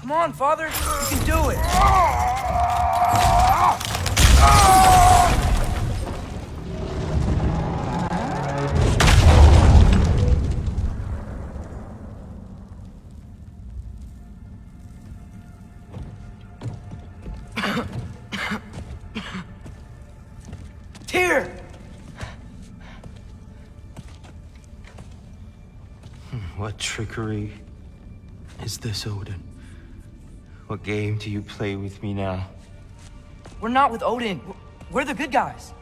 Come on, Father. You can do it. Tyr! What trickery is this, Odin? What game do you play with me now? We're not with Odin. We're the good guys.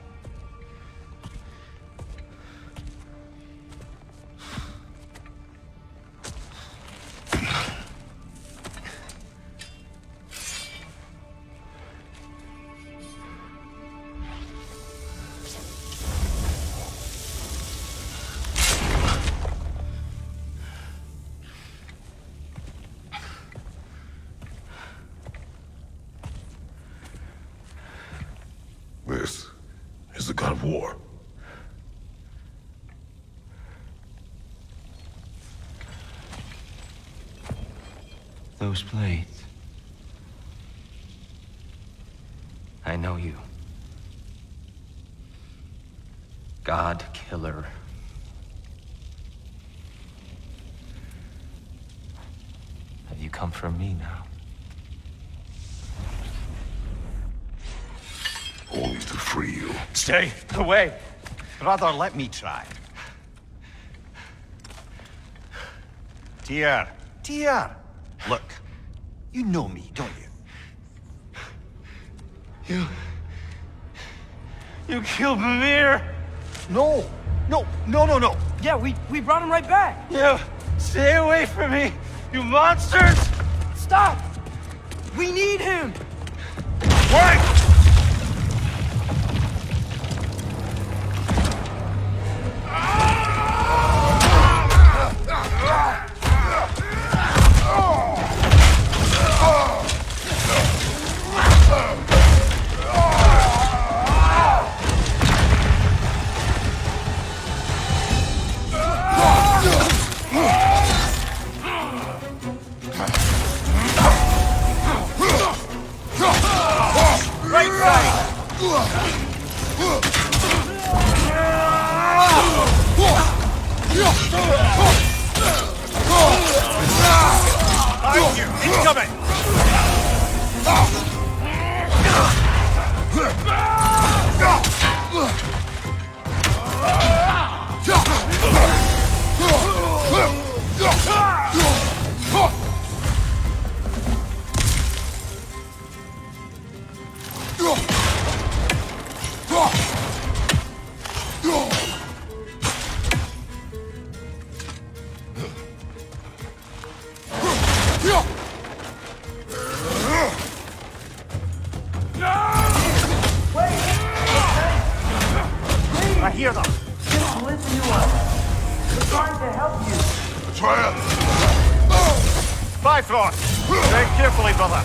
This is the god of war. Those blades. I know you. God Killer. Have you come for me now? Only to free you. Stay away. Brother, let me try. Tyr. Tyr. Look, you know me, don't you? You killed Mimir! No. Yeah, we brought him right back. You stay away from me, you monsters! Stop! We need him! Wait! I hear them. Just listen to us. We're trying to help you. Atreus! Bifrost! Tread carefully, brother.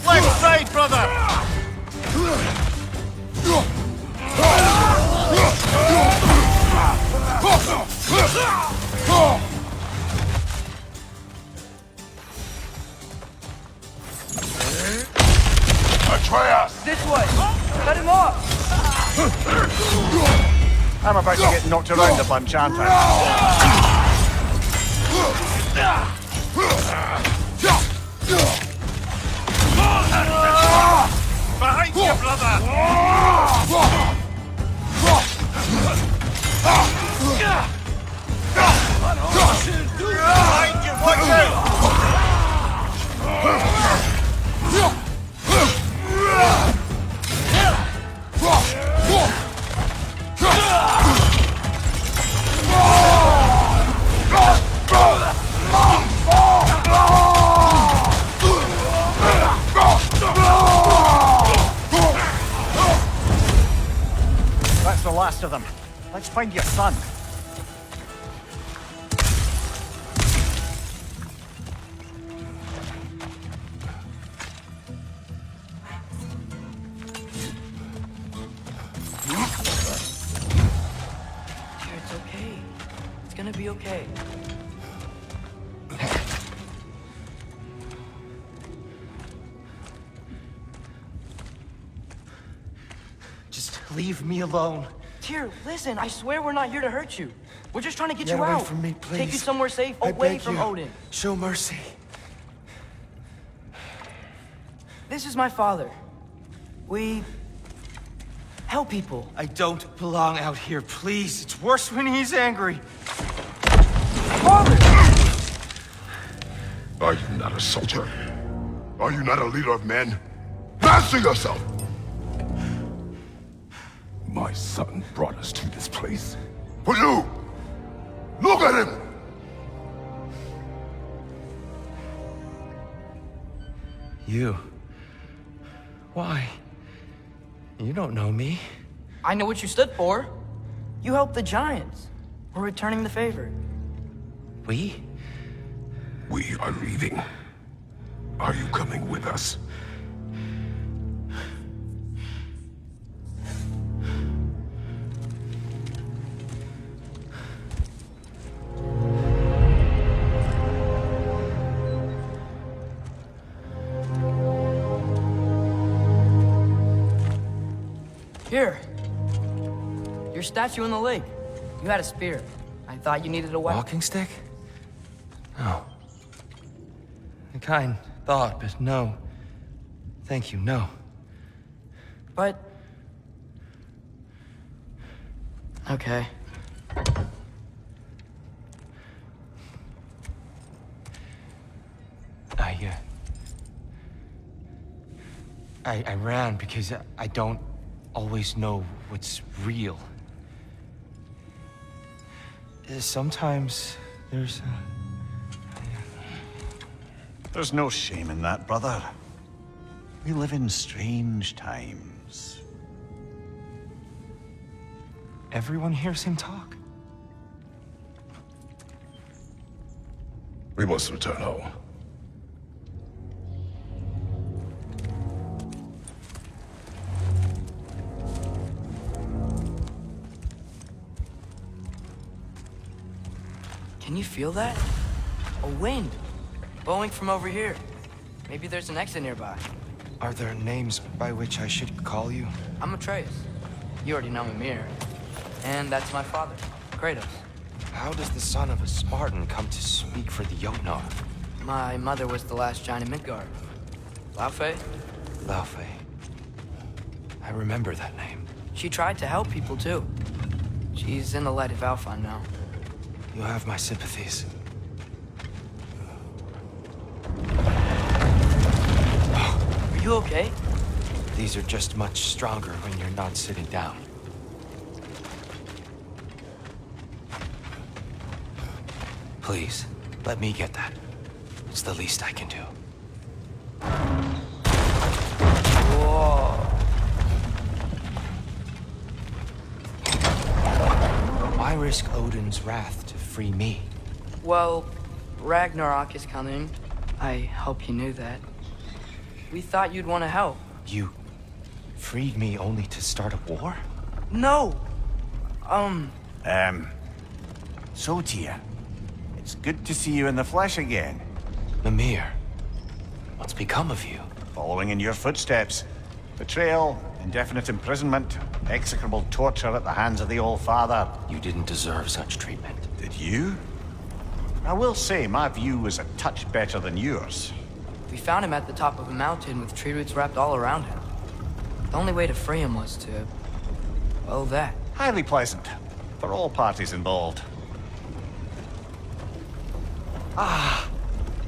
Left side, brother! Atreus! This way. Cut him off. I'm about to get knocked around a bunch, aren't I? Behind you, brother! Behind you, watch That's the last of them. Let's find your son. be okay. Just leave me alone. Tyr, listen, I swear we're not here to hurt you. We're just trying to get Get you away out. from me, Take you please. somewhere safe, I away beg from you. Odin. Show mercy. This is my father. We help people. I don't belong out here, please. It's worse when he's angry. Father! Are you not a soldier? Are you not a leader of men? Master yourself! My son brought us to this place. For you! Look at him! You. Why? You don't know me. I know what you stood for. You helped the Giants. We're returning the favor. We? We are leaving. Are you coming with us? Here. Your statue in the lake. You had a spear. I thought you needed a weapon. Walking stick? No. A kind thought, but no. Thank you, no. But... Okay. I ran because I don't always know what's real. Sometimes there's There's no shame in that, brother. We live in strange times. Everyone hears him talk. We must return home. Can you feel that? A wind. Blowing from over here. Maybe there's an exit nearby. Are there names by which I should call you? I'm Atreus. You already know Mimir. And that's my father, Kratos. How does the son of a Spartan come to speak for the Jotnar? My mother was the last giant in Midgard. Laufey? Laufey. I remember that name. She tried to help people too. She's in the light of Alpha now. You have my sympathies. Are you okay? These are just much stronger when you're not sitting down. Please, let me get that. It's the least I can do. Whoa. Why risk Odin's wrath to free me? Well, Ragnarok is coming. I hope you knew that. We thought you'd want to help. You freed me only to start a war? No! So Tyr, it's good to see you in the flesh again. Mimir, what's become of you? Following in your footsteps. Betrayal, indefinite imprisonment, execrable torture at the hands of the Old Father. You didn't deserve such treatment. Did you? I will say, my view was a touch better than yours. We found him at the top of a mountain with tree roots wrapped all around him. The only way to free him was to... well, that. Highly pleasant, for all parties involved.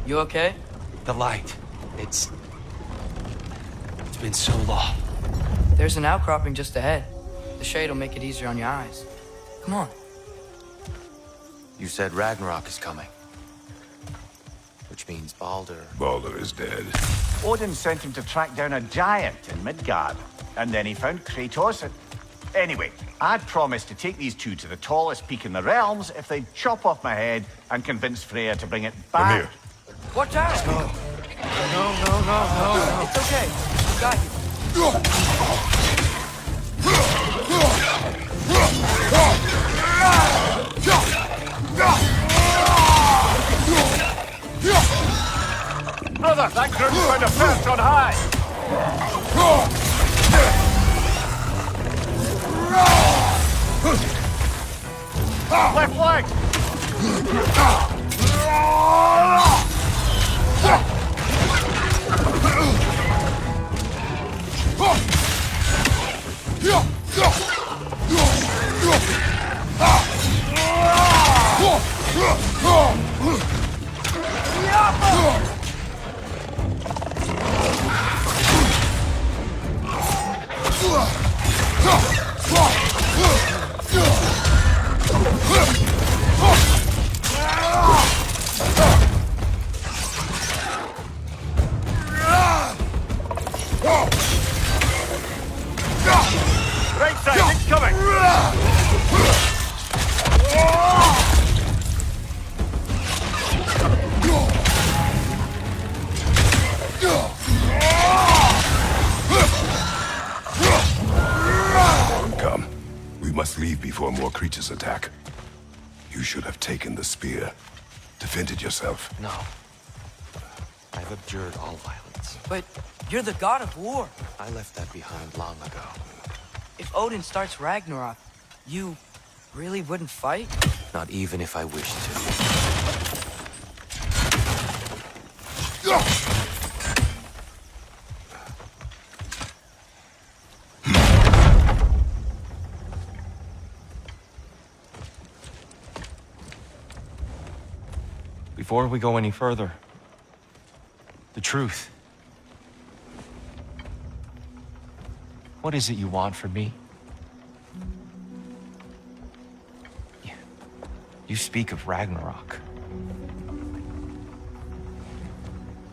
You okay? The light. It's been so long. There's an outcropping just ahead. The shade will make it easier on your eyes. Come on. You said Ragnarok is coming. Which means Baldur. Baldur is dead. Odin sent him to track down a giant in Midgard, and then he found Kratos and... Anyway, I'd promised to take these two to the tallest peak in the realms if they'd chop off my head and convince Freya to bring it back. Mimir. Watch out! No. No. It's okay. I got you. Brother, that group's found a perch on high! Left leg! Right side, it's coming! Come. We must leave before more creatures attack. You should have taken the spear. Defended yourself. No. I've abjured all violence. But you're the god of war. I left that behind long ago. If Odin starts Ragnarok, you really wouldn't fight? Not even if I wished to. Before we go any further, the truth. What is it you want from me? You speak of Ragnarok.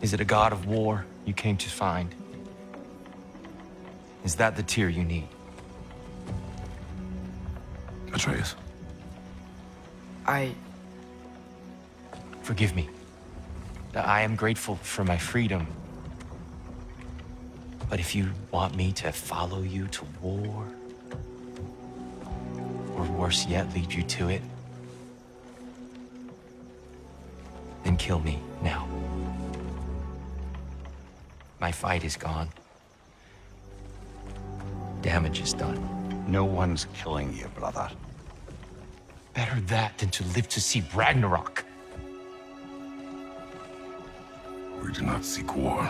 Is it a god of war you came to find? Is that the tear you need? Atreus. Forgive me. I am grateful for my freedom. But if you want me to follow you to war, or worse yet, lead you to it, then kill me now. My fight is gone. Damage is done. No one's killing you, brother. Better that than to live to see Ragnarok. We do not seek war.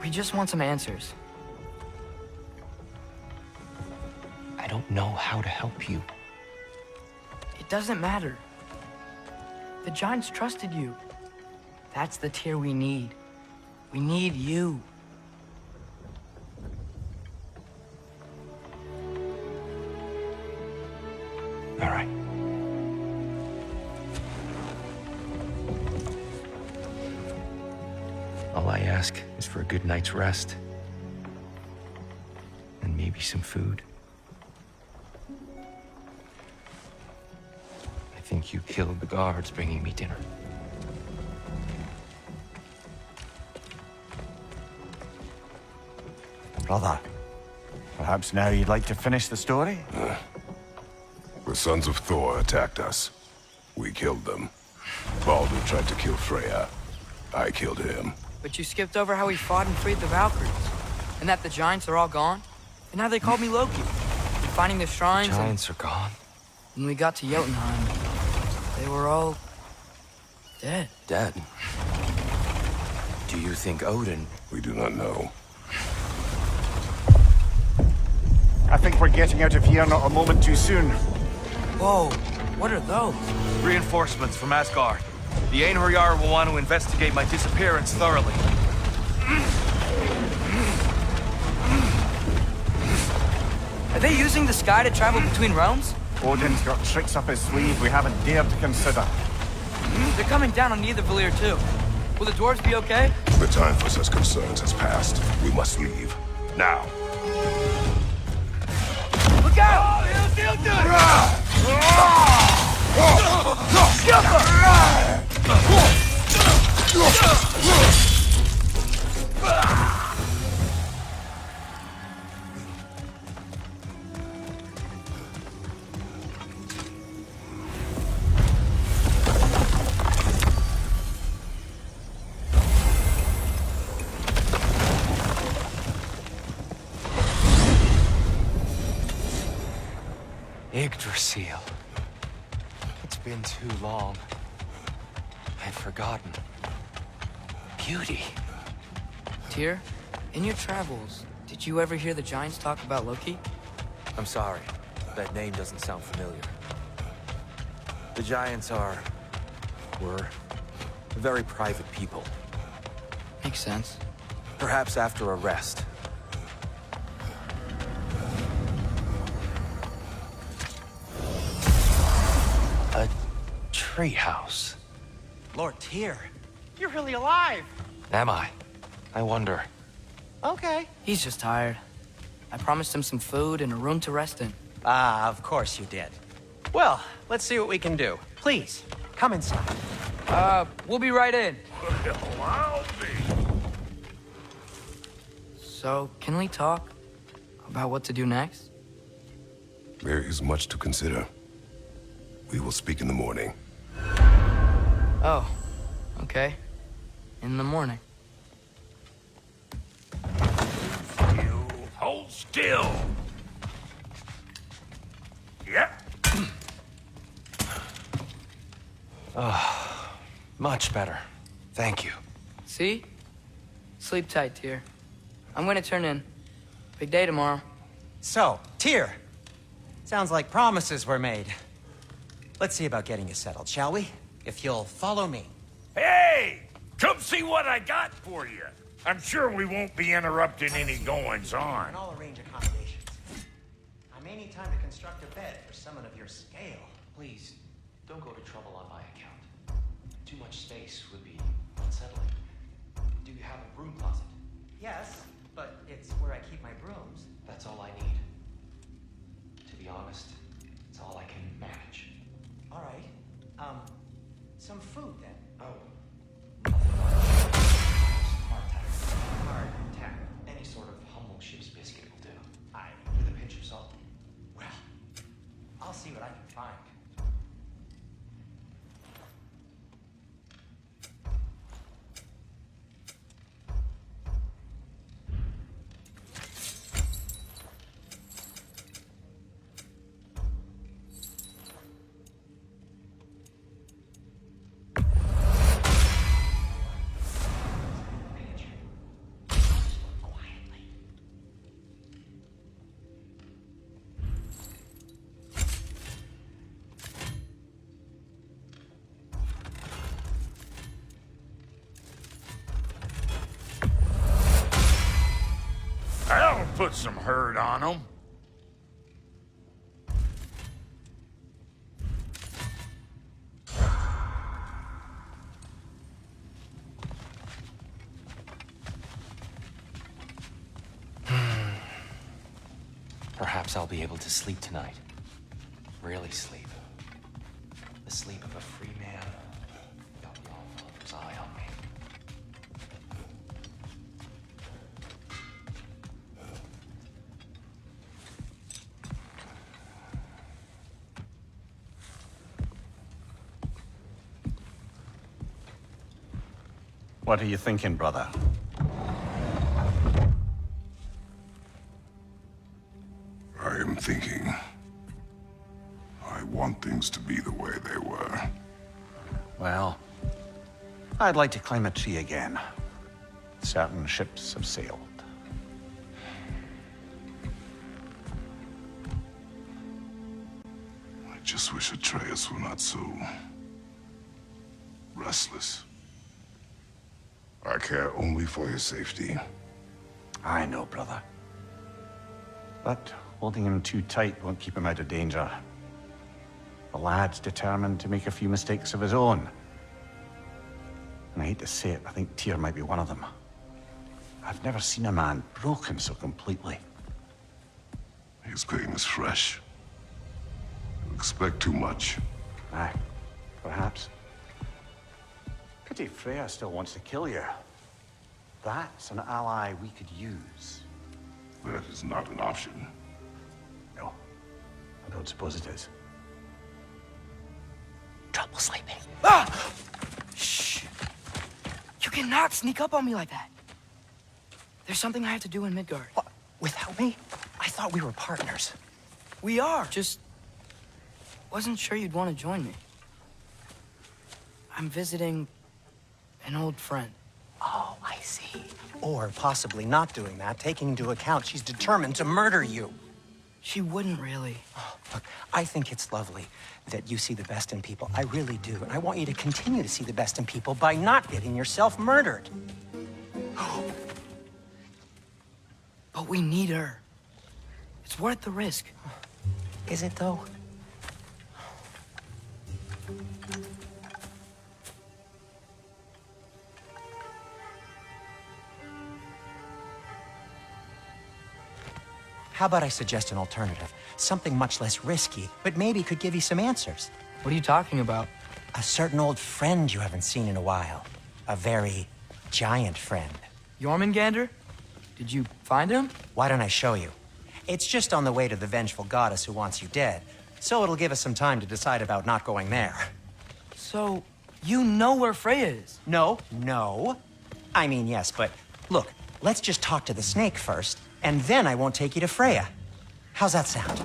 We just want some answers. I don't know how to help you. It doesn't matter. The Giants trusted you. That's the tear we need. We need you. All right. All I ask is for a good night's rest. And maybe some food. I think you killed the guards bringing me dinner. Brother, perhaps now you'd like to finish the story? The sons of Thor attacked us. We killed them. Baldur tried to kill Freya. I killed him. But you skipped over how we fought and freed the Valkyries. And that the Giants are all gone. And now they called me Loki. And finding the shrines Giants are gone. When we got to Jotunheim, they were all... dead. Dead. Do you think Odin... We do not know. I think we're getting out of here not a moment too soon. Whoa, what are those? Reinforcements from Asgard. The Einherjar will want to investigate my disappearance thoroughly. Are they using the sky to travel between realms? Odin's got tricks up his sleeve we haven't dared to consider. They're coming down on either Valir too. Will the dwarves be okay? The time for such concerns has passed. We must leave. Now. Look out! Yggdrasil. It's been too long. I'd forgotten. Beauty. Tyr, in your travels, did you ever hear the Giants talk about Loki? I'm sorry. That name doesn't sound familiar. The Giants were very private people. Makes sense. Perhaps after a rest. A treehouse. Lord Tyr, you're really alive. Am I? I wonder. Okay. He's just tired. I promised him some food and a room to rest in. Ah, of course you did. Well, let's see what we can do. Please, come inside. We'll be right in. Well, I'll be. So, can we talk about what to do next? There is much to consider. We will speak in the morning. Oh, okay. In the morning. You hold still. Yep. Much better. Thank you. See? Sleep tight, Tyr. I'm gonna turn in. Big day tomorrow. So, Tyr, sounds like promises were made. Let's see about getting you settled, shall we? If you'll follow me. Hey! Come see what I got for you. I'm sure we won't be interrupting any goings-on. And I'll arrange accommodations. I may need time to construct a bed for someone of your scale. Please, don't go to trouble on my account. Too much space would be unsettling. Do you have a broom closet? Yes, but it's where I keep my brooms. That's all I need. To be honest, it's all I can manage. All right. Some food then. Oh. Hardtack. Any sort of humble ship's biscuit will do. Aye. With a pinch of salt. Well, I'll see what I can find. That'll put some hurt on them. Perhaps I'll be able to sleep tonight. Really sleep. The sleep of a free man. Without the Allfather's eye on me. What are you thinking, brother? I am thinking. I want things to be the way they were. Well, I'd like to climb a tree again. Certain ships have sailed. I just wish Atreus were not so restless. I care only for his safety. I know, brother. But holding him too tight won't keep him out of danger. The lad's determined to make a few mistakes of his own. And I hate to say it, I think Tyr might be one of them. I've never seen a man broken so completely. His pain is fresh. You expect too much. Aye, perhaps. Pity Freya still wants to kill you. That's an ally we could use. That is not an option. No, I don't suppose it is. Trouble sleeping. Ah! Shh! You cannot sneak up on me like that. There's something I have to do in Midgard. What? Without me? I thought we were partners. We are. Just wasn't sure you'd want to join me. I'm visiting an old friend. Oh, I see. Or possibly not doing that, taking into account she's determined to murder you. She wouldn't really. Look, I think it's lovely that you see the best in people. I really do. And I want you to continue to see the best in people by not getting yourself murdered. But we need her. It's worth the risk. Is it, though? How about I suggest an alternative? Something much less risky, but maybe could give you some answers. What are you talking about? A certain old friend you haven't seen in a while. A very giant friend. Jormungandr? Did you find him? Why don't I show you? It's just on the way to the vengeful goddess who wants you dead, so it'll give us some time to decide about not going there. So, you know where Freya is? No. I mean, yes, but look, let's just talk to the snake first, and then I won't take you to Freya. How's that sound?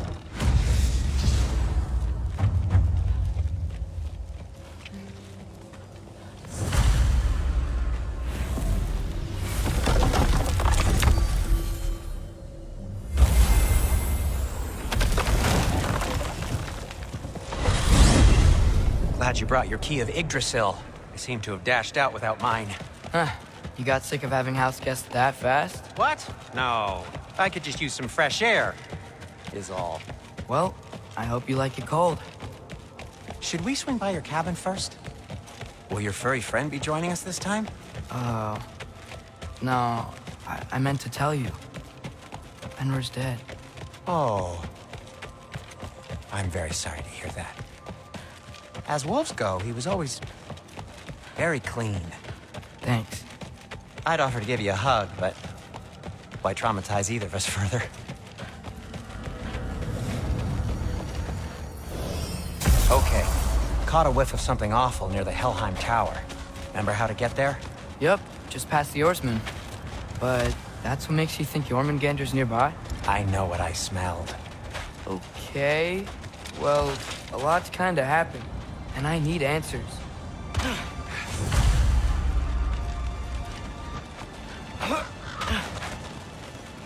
Glad you brought your key of Yggdrasil. I seem to have dashed out without mine. Huh. You got sick of having house guests that fast? What? No. I could just use some fresh air, is all. Well, I hope you like it cold. Should we swing by your cabin first? Will your furry friend be joining us this time? No, I meant to tell you. Fenrir's dead. Oh. I'm very sorry to hear that. As wolves go, he was always very clean. Thanks. I'd offer to give you a hug, but why traumatize either of us further? Okay. Caught a whiff of something awful near the Helheim Tower. Remember how to get there? Yep, just past the oarsman. But that's what makes you think Jormungandr's nearby? I know what I smelled. Okay. Well, a lot's kinda happened, and I need answers.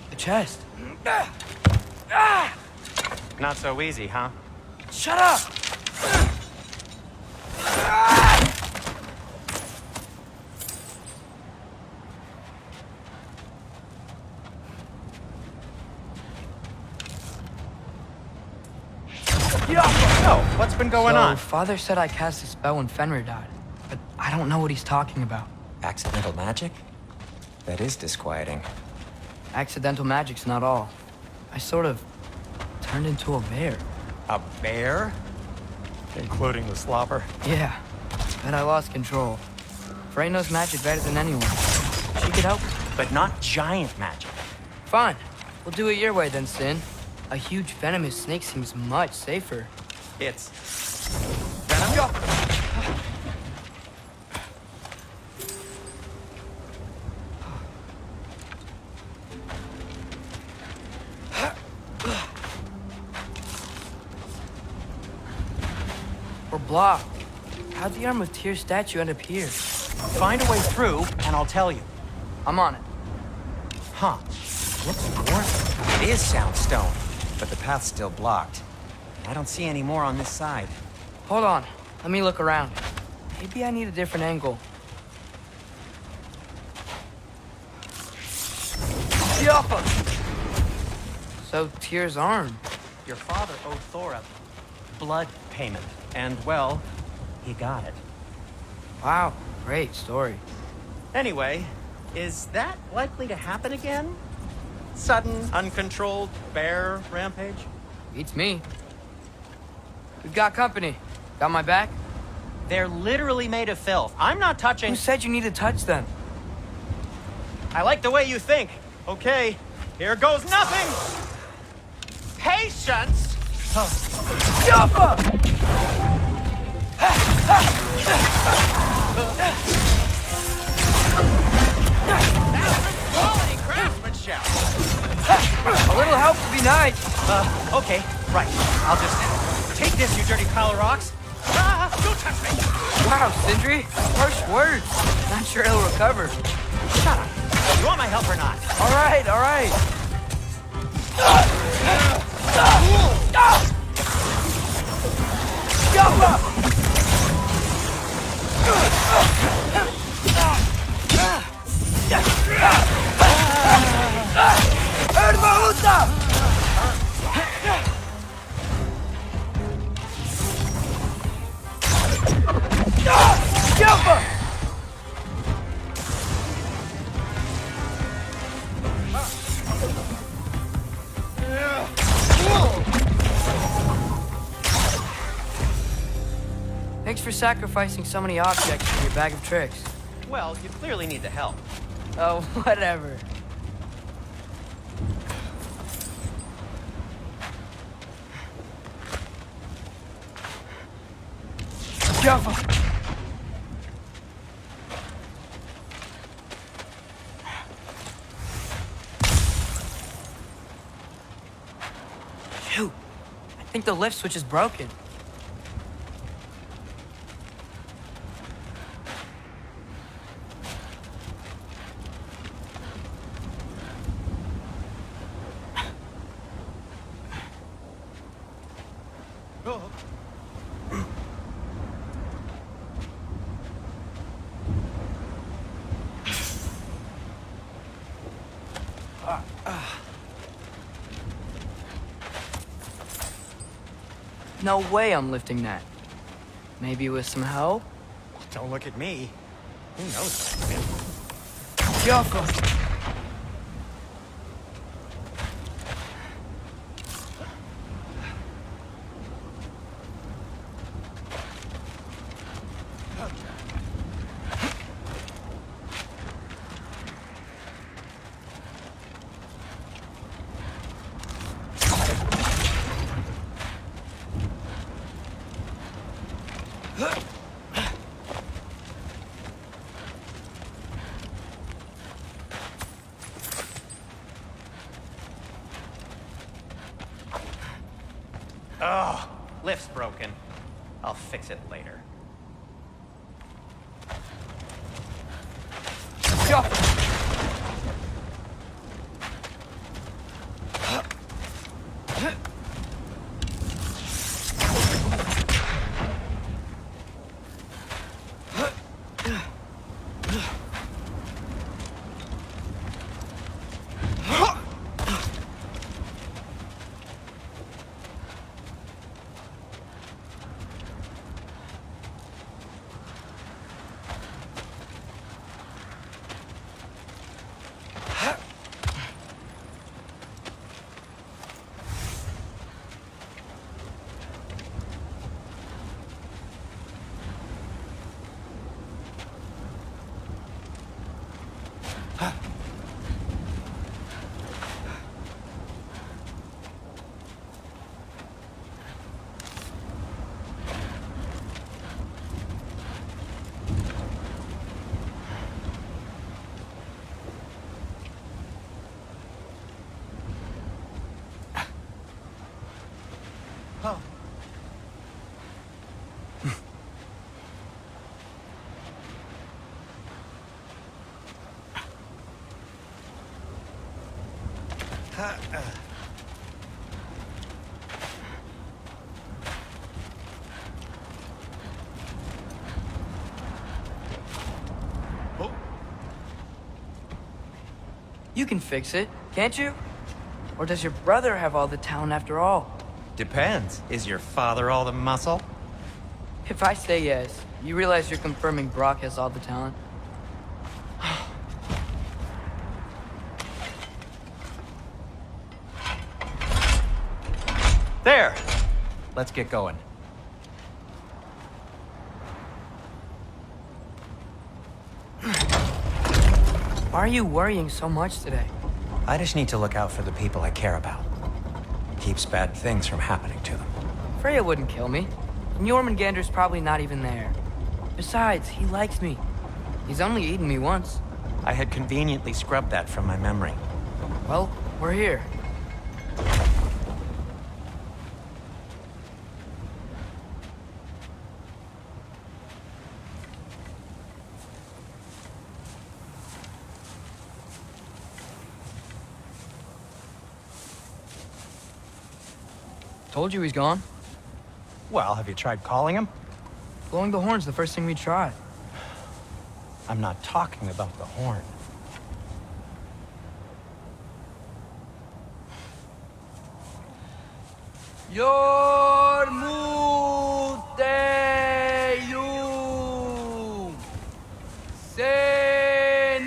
The chest. Not so easy, huh? Shut up! So, what's been going on? Father said I cast a spell when Fenrir died, but I don't know what he's talking about. Accidental magic? That is disquieting. Accidental magic's not all. I sort of turned into a bear. A bear? Including the slobber? Yeah, but I lost control. Frey knows magic better than anyone. She could help. But not giant magic. Fine. We'll do it your way then, Sin. A huge venomous snake seems much safer. It's venom? We're blocked. How'd the Arm of Tyr statue end up here? Find a way through, and I'll tell you. I'm on it. Huh. Looks dwarven. It is soundstone, but the path's still blocked. I don't see any more on this side. Hold on. Let me look around. Maybe I need a different angle. Yappa! So, Tyr's arm. Your father owed Thor a blood payment, and, well, he got it. Wow, great story. Anyway, is that likely to happen again? Sudden, uncontrolled bear rampage? Beats me. We've got company. Got my back? They're literally made of filth. I'm not touching... Who said you need to touch them? I like the way you think. Okay, here goes nothing! Patience! Yappa! Quality craftsmanship! A little help would be nice. Okay, right. I'll just Take this, you dirty pile of rocks! Ah, don't touch me! Wow, Sindri, harsh words. Not sure he'll recover. Shut up! You want my help or not? All right, all right. Thanks for sacrificing so many objects for your bag of tricks. Well, you clearly need the help. Oh, whatever. Jump! Shoot! I think the lift switch is broken. No way I'm lifting that. Maybe with some help? Don't look at me. Who knows? Jump! Oh, lift's broken. I'll fix it later. Jump! You can fix it, can't you? Or does your brother have all the talent after all? Depends. Is your father all the muscle? If I say yes, you realize you're confirming Brock has all the talent? There! Let's get going. Why are you worrying so much today? I just need to look out for the people I care about. Keeps bad things from happening to them. Freya wouldn't kill me. And Jormungandr's probably not even there. Besides, he likes me. He's only eaten me once. I had conveniently scrubbed that from my memory. Well, we're here. Told you he's gone. Well, have you tried calling him? Blowing the horn's the first thing we tried. I'm not talking about the horn. Yormuteum Senu.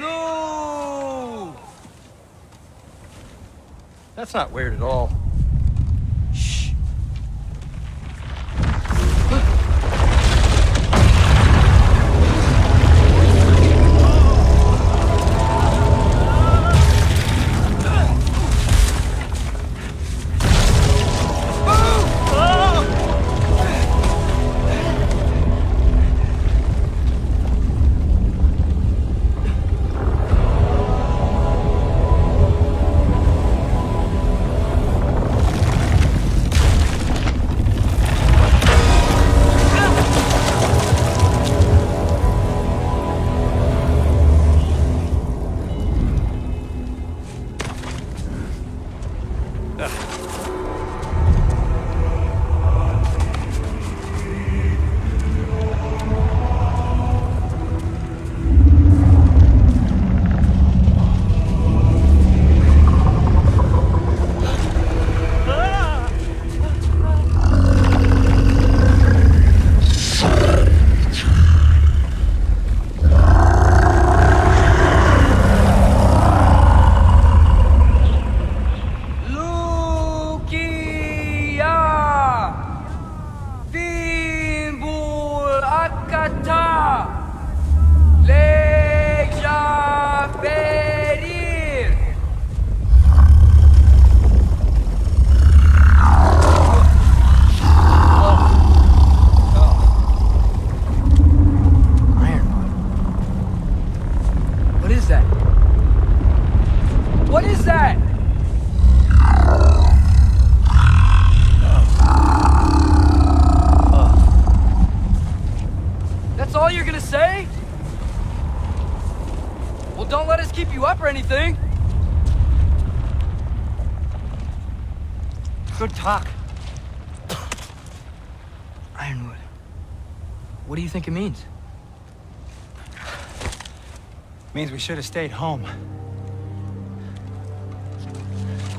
That's not weird at all. Shh. What is that? That's all you're gonna say? Well, don't let us keep you up or anything. Good talk. Ironwood. What do you think it means? Means we should have stayed home.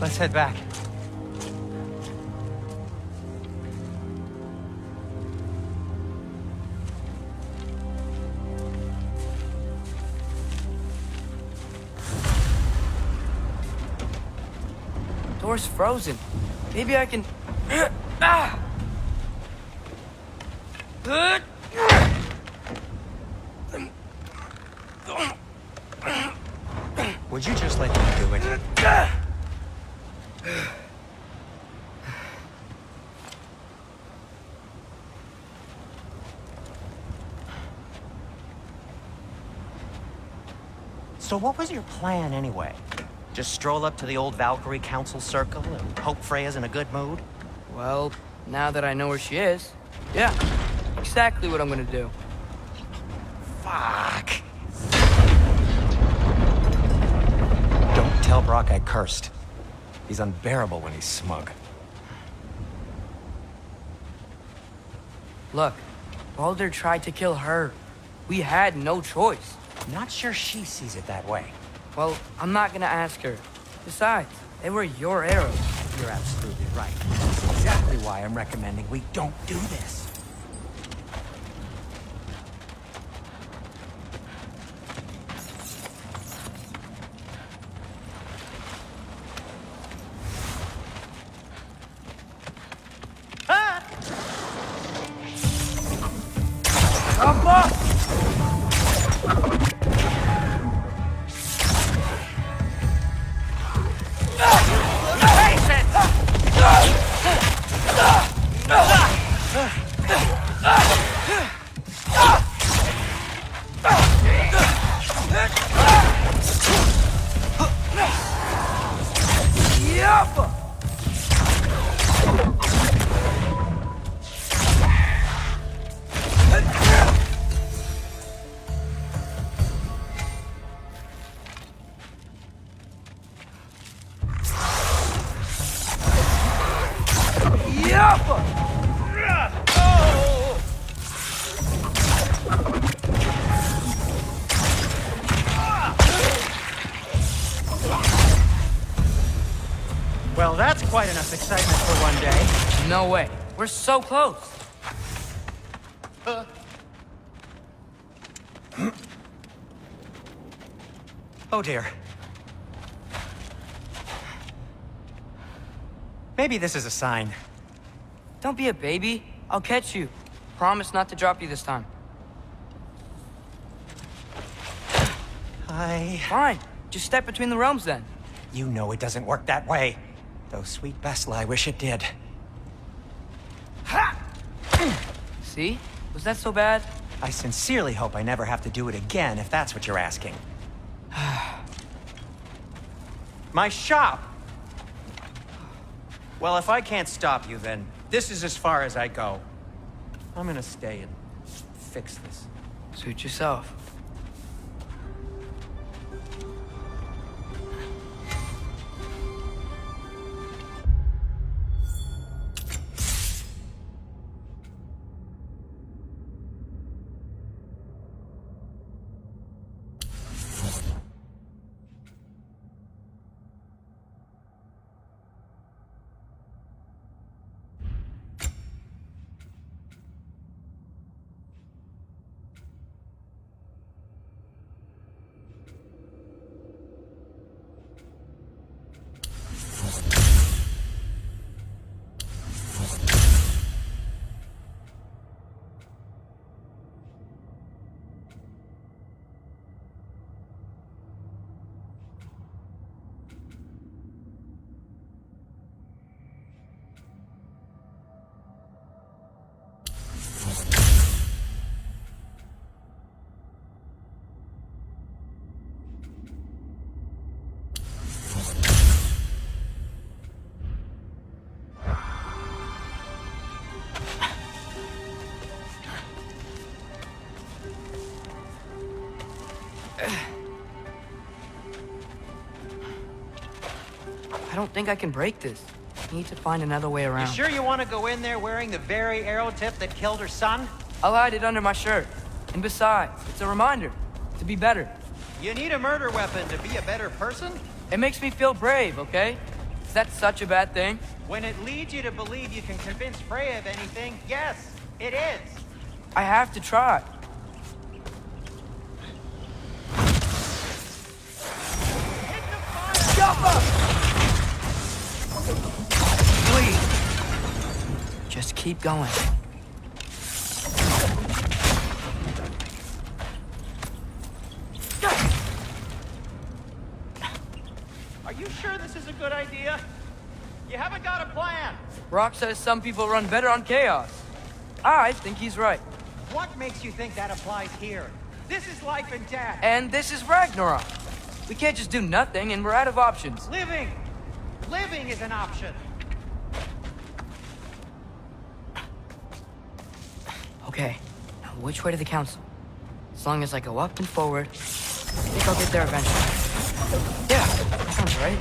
Let's head back. Door's frozen. Maybe I can... Ah! Would you just let me do it? So what was your plan anyway? Just stroll up to the old Valkyrie Council circle and hope Freya's in a good mood? Well, now that I know where she is, yeah, exactly what I'm gonna do. Fuck. Don't tell Brock I cursed. He's unbearable when he's smug. Look, Baldur tried to kill her. We had no choice. Not sure she sees it that way. Well, I'm not gonna ask her. Besides, they were your arrows. You're absolutely right. That's exactly why I'm recommending we don't do this. Well, that's quite enough excitement for one day. No way. We're so close. Oh dear. Maybe this is a sign. Don't be a baby. I'll catch you. Promise not to drop you this time. Fine. Just step between the realms then. You know it doesn't work that way. Though sweet Bessel, I wish it did. Ha! See? Was that so bad? I sincerely hope I never have to do it again, if that's what you're asking. My shop! Well, if I can't stop you, then this is as far as I go. I'm gonna stay and fix this. Suit yourself. I don't think I can break this. Need to find another way around. You sure you want to go in there wearing the very arrow tip that killed her son? I'll hide it under my shirt. And besides, it's a reminder to be better. You need a murder weapon to be a better person? It makes me feel brave, okay? Is that such a bad thing? When it leads you to believe you can convince Freya of anything, yes, it is. I have to try. Please. Just keep going. Are you sure this is a good idea? You haven't got a plan. Rock says some people run better on chaos. I think he's right. What makes you think that applies here? This is life and death. And this is Ragnarok. We can't just do nothing, and we're out of options. Living! Living is an option. Okay, now which way to the council? As long as I go up and forward, I think I'll get there eventually. Yeah, that sounds right.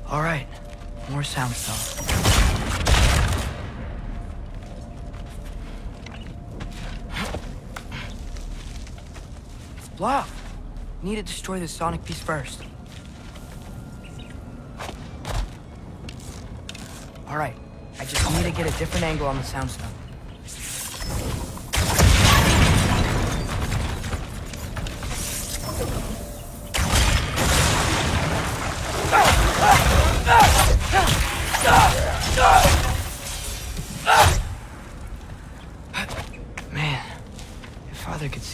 All right, more sound stuff. It's blocked. Need to destroy the sonic piece first. All right, I just need to get a different angle on the sound stuff. Ah!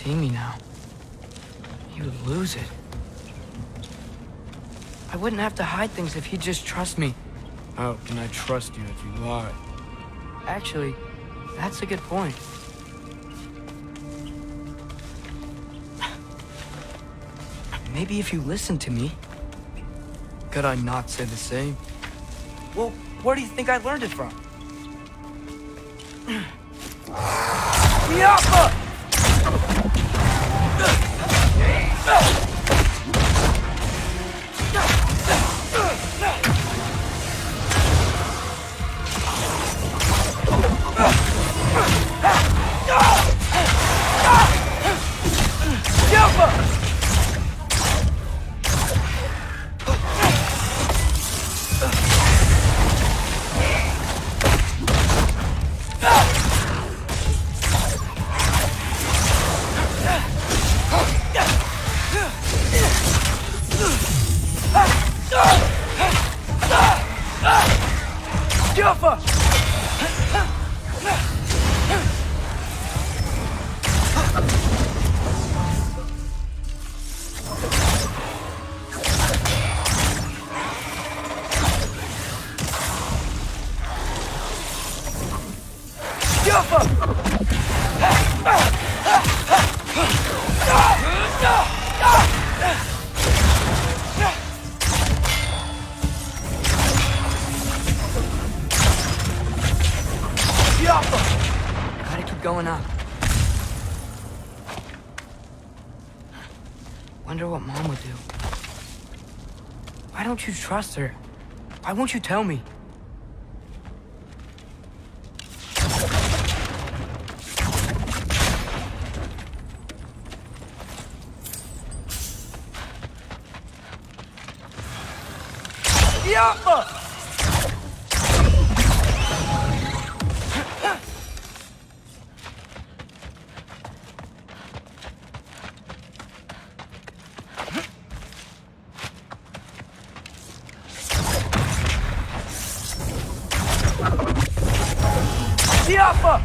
see me now. He would lose it. I wouldn't have to hide things if he'd just trust me. How can I trust you if you lie? Actually, that's a good point. Maybe if you listen to me. Could I not say the same? Well, where do you think I learned it from? Yappa! Gotta keep going up. Wonder what Mom would do. Why don't you trust her? Why won't you tell me? Yappa! Yappa!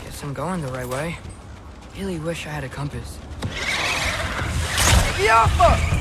Guess I'm going the right way. Really wish I had a compass. Yappa!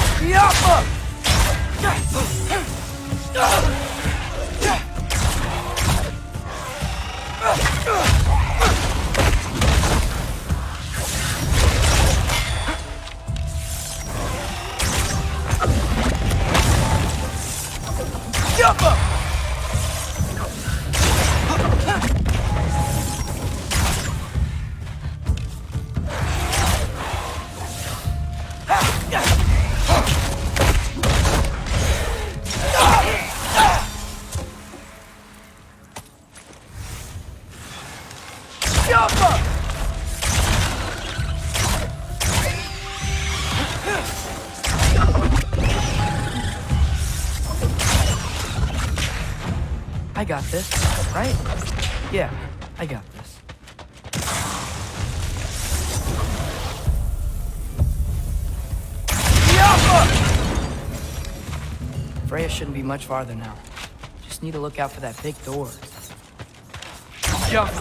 Yappa! I got this, right? Yeah, I got this. Freya shouldn't be much farther now. Just need to look out for that big door. Jump!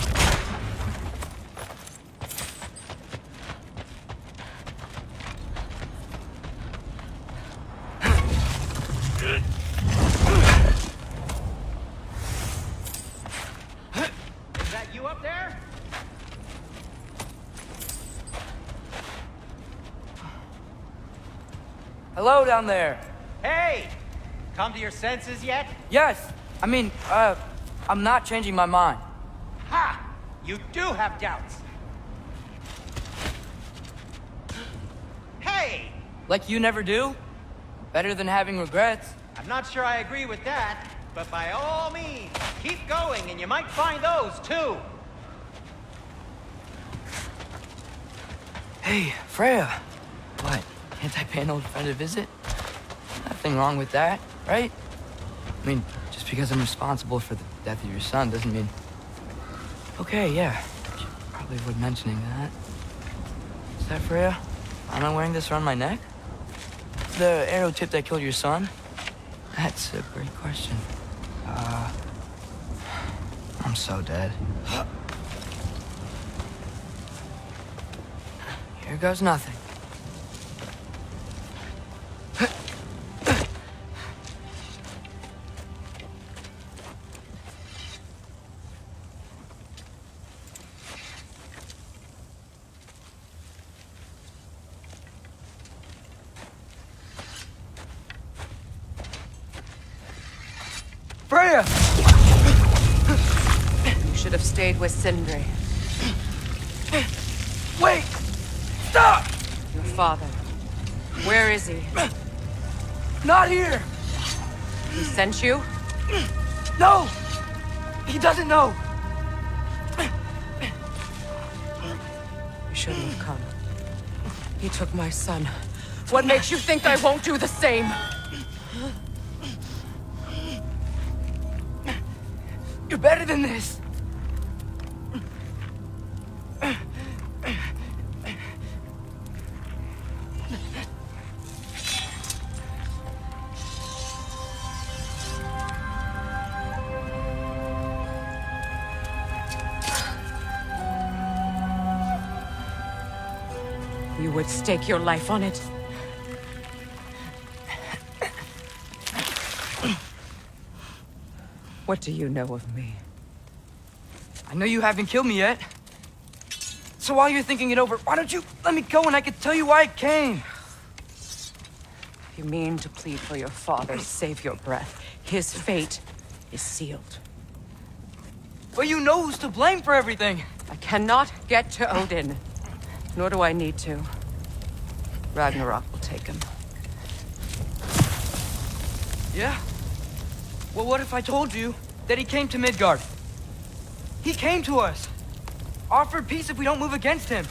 Is that you up there? Hello down there. Hey! Come to your senses yet? Yes, I mean, I'm not changing my mind. Ha! You do have doubts. Hey! Like you never do? Better than having regrets. I'm not sure I agree with that, but by all means, keep going and you might find those too. Hey, Freya. What? Can't I pay an old friend a visit? Nothing wrong with that, right? I mean, just because I'm responsible for the death of your son doesn't mean... Okay, yeah. Should probably avoid mentioning that. Is that Freya? Am I wearing this around my neck? The arrow tip that killed your son? That's a great question. I'm so dead. Here goes nothing. Freya! You should have stayed with Sindri. Wait! Stop! Your father. Where is he? Not here! He sent you? No! He doesn't know! You shouldn't have come. He took my son. What makes you think I won't do the same? You're better than this! You would stake your life on it? What do you know of me? I know you haven't killed me yet. So while you're thinking it over, why don't you let me go and I can tell you why I came? You mean to plead for your father, save your breath. His fate is sealed. But you know who's to blame for everything. I cannot get to Odin. Nor do I need to. Ragnarok will take him. Yeah? Well, what if I told you that he came to Midgard? He came to us. Offered peace if we don't move against him.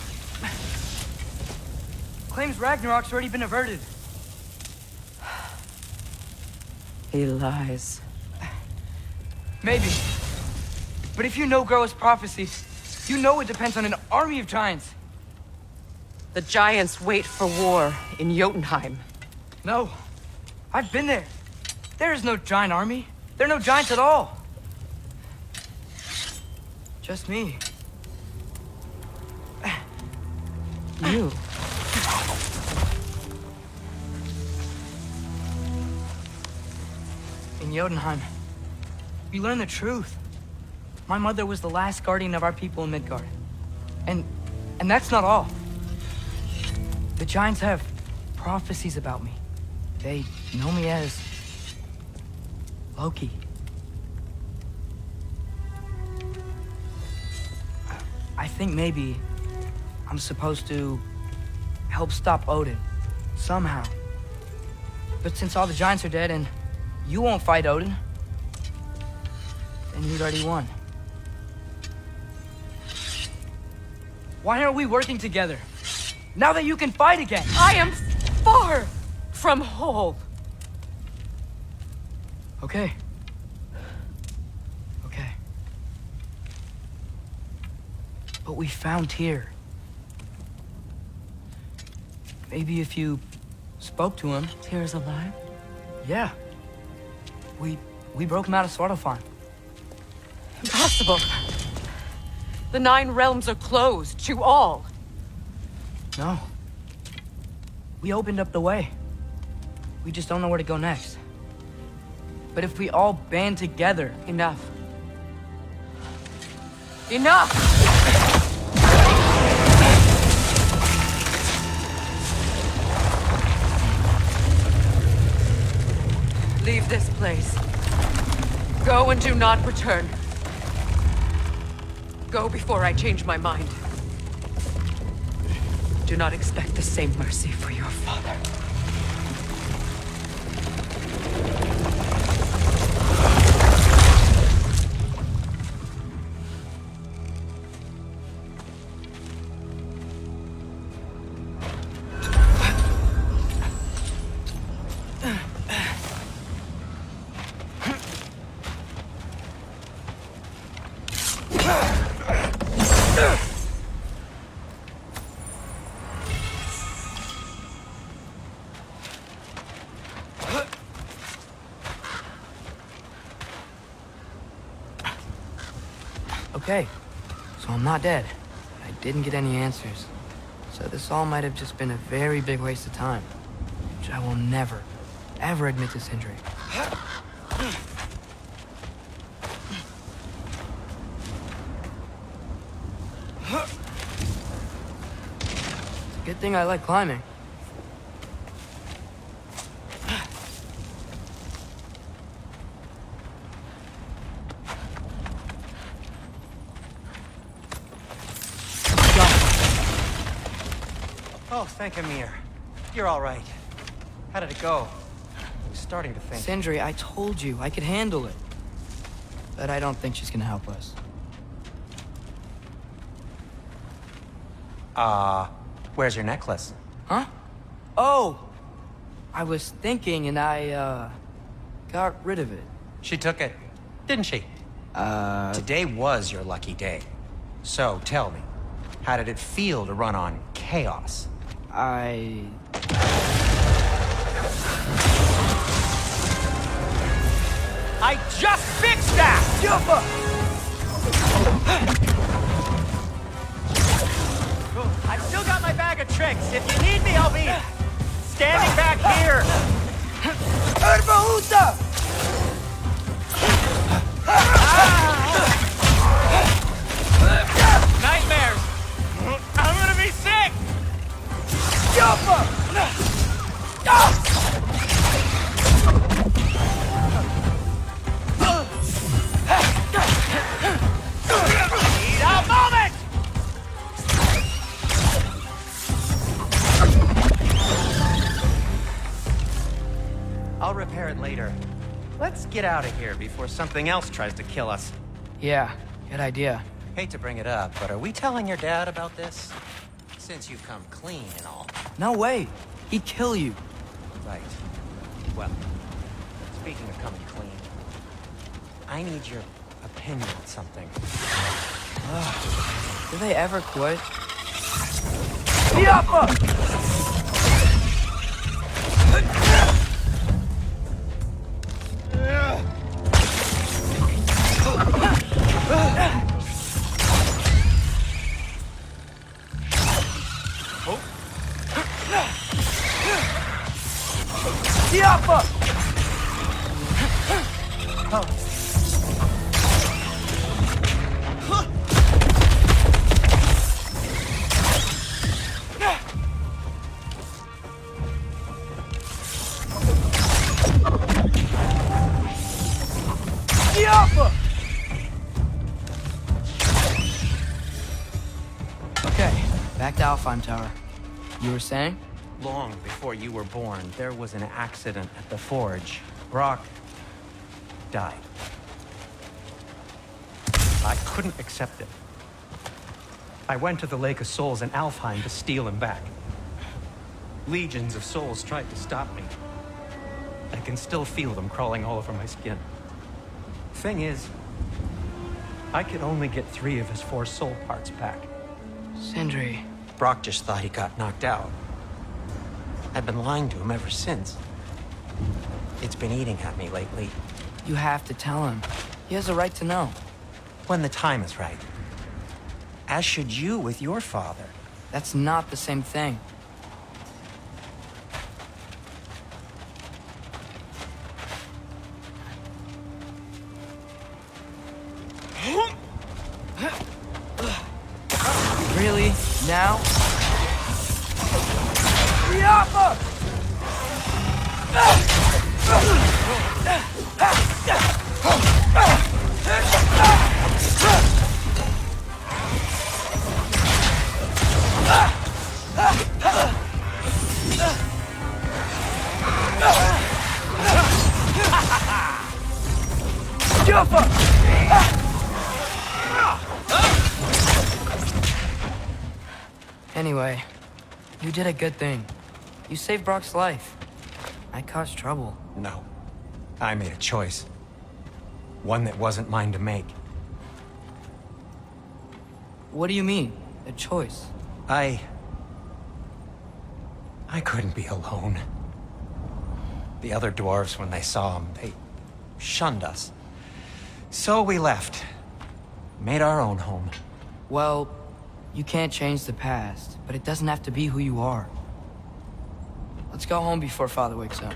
Claims Ragnarok's already been averted. He lies. Maybe. But if you know Groa's prophecy, you know it depends on an army of giants. The giants wait for war in Jotunheim. No. I've been there. There is no giant army. There are no giants at all. Just me. You. In Jotunheim, we learn the truth. My mother was the last guardian of our people in Midgard. And that's not all. The giants have prophecies about me. They know me as Loki. I think maybe I'm supposed to help stop Odin, somehow. But since all the giants are dead and you won't fight Odin, then you'd already won. Why aren't we working together? Now that you can fight again! I am far from whole. Okay. what we found here. Maybe if you spoke to him. Tyr's alive? Yeah. We broke him out of Svartalfheim. Impossible. The 9 realms are closed to all. No. We opened up the way. We just don't know where to go next. But if we all band together... Enough. Enough! Leave this place. Go and do not return. Go before I change my mind. Do not expect the same mercy for your father. Okay, so I'm not dead. I didn't get any answers. So this all might have just been a very big waste of time. Which I will never, ever admit to Sindri. It's a good thing I like climbing. Oh, thank Amir. You're all right. How did it go? I was starting to think... Sindri, I told you I could handle it. But I don't think she's gonna help us. Where's your necklace? Huh? Oh! I was thinking and I, got rid of it. She took it, didn't she? Today was your lucky day. So, tell me, how did it feel to run on chaos? I just fixed that! I've still got my bag of tricks. If you need me, I'll be standing back here. Nightmares! I'm gonna be sick! Need a moment! I'll repair it later. Let's get out of here before something else tries to kill us. yeah, good idea. Hate to bring it up, but are we telling your dad about this? Since you've come clean and all. No way. He'd kill you. Right. Well, speaking of coming clean, I need your opinion on something. Do they ever quit? Okay, back to Alfheim Tower. You were saying? Long before you were born, there was an accident at the forge. Brock died. I couldn't accept it. I went to the Lake of Souls in Alfheim to steal him back. Legions of souls tried to stop me. I can still feel them crawling all over my skin. Thing is, I could only get 3 of his 4 soul parts back. Sindri. Brock just thought he got knocked out. I've been lying to him ever since. It's been eating at me lately. You have to tell him. He has a right to know. When the time is right. As should you with your father. That's not the same thing. Really? Now? Anyway, you did a good thing. You saved Brock's life. I caused trouble. No. I made a choice. One that wasn't mine to make. What do you mean? A choice? I couldn't be alone. The other dwarves, when they saw him, they shunned us. So we left. Made our own home. Well, you can't change the past, but it doesn't have to be who you are. Let's go home before Father wakes up.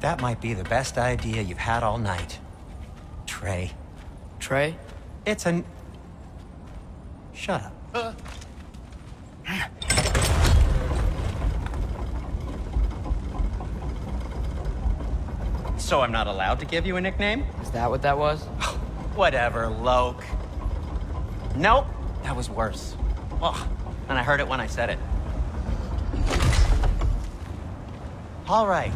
That might be the best idea you've had all night. Trey. Trey? It's an... Shut up. So I'm not allowed to give you a nickname? Is that what that was? Whatever, Loke. Nope, that was worse. Ugh, and I heard it when I said it. All right.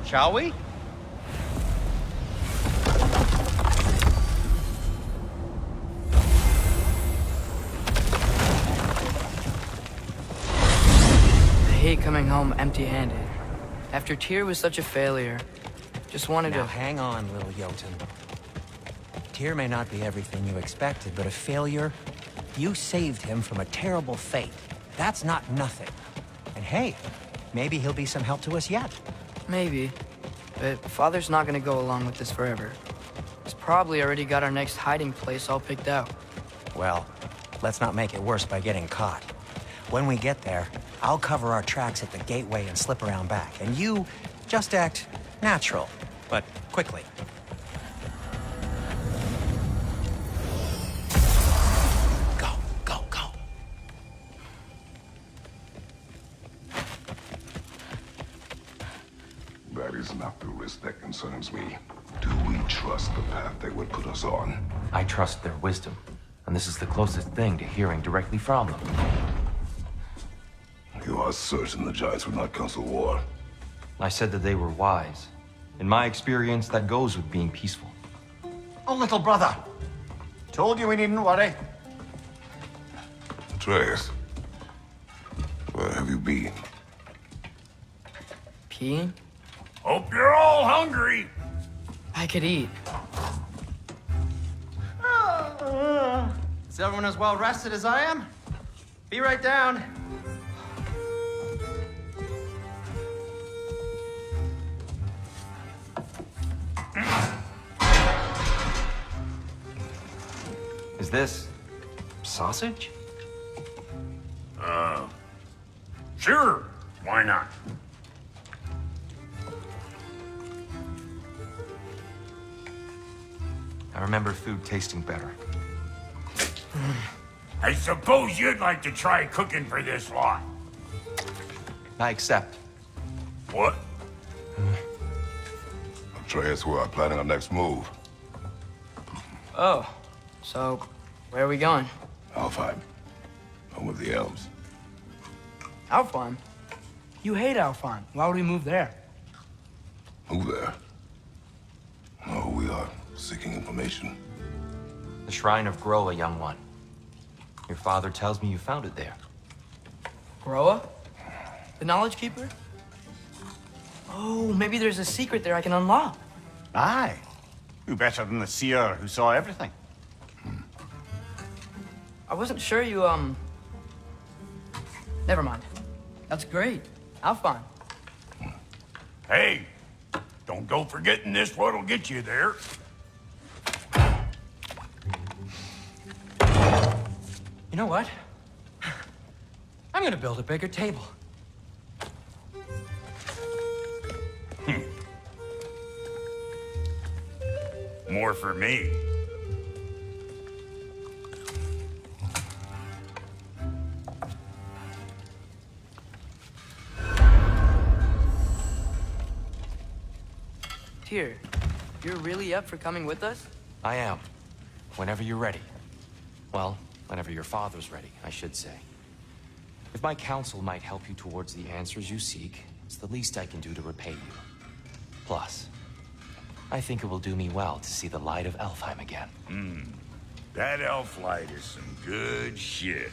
Shall we? I hate coming home empty-handed. After Tyr was such a failure, just wanted Now to... hang on, little Jotun. Tyr may not be everything you expected, but a failure, you saved him from a terrible fate. That's not nothing. And hey, maybe he'll be some help to us yet. Maybe. But Father's not gonna go along with this forever. He's probably already got our next hiding place all picked out. Well, let's not make it worse by getting caught. When we get there, I'll cover our tracks at the gateway and slip around back. And you just act natural, but quickly. Go, go, go. That is not the risk that concerns me. Do we trust the path they would put us on? I trust their wisdom, and this is the closest thing to hearing directly from them. You are certain the Giants would not counsel war? I said that they were wise. In my experience, that goes with being peaceful. Oh, little brother. Told you we needn't worry. Atreus, where have you been? Peeing? Hope you're all hungry. I could eat. Is everyone as well rested as I am? Be right down. Is this sausage? Sure, why not? I remember food tasting better. I suppose you'd like to try cooking for this lot. I accept. What? Atreus, we are planning our next move. Oh, so where are we going? Alfheim, home of the elves. Alfheim? You hate Alfheim. Why would we move there? Move there? No, we are seeking information. The Shrine of Groa, young one. Your father tells me you found it there. Groa? The Knowledge Keeper? Oh, maybe there's a secret there I can unlock. Aye. Who better than the seer who saw everything? I wasn't sure you, Never mind. That's great. Alfine. Hey, don't go forgetting this what'll get you there. You know what? I'm gonna build a bigger table. More for me. Tyr, you're really up for coming with us? I am. Whenever you're ready. Well, whenever your father's ready, I should say. If my counsel might help you towards the answers you seek, it's the least I can do to repay you. Plus, I think it will do me well to see the light of Elfheim again. That elf light is some good shit.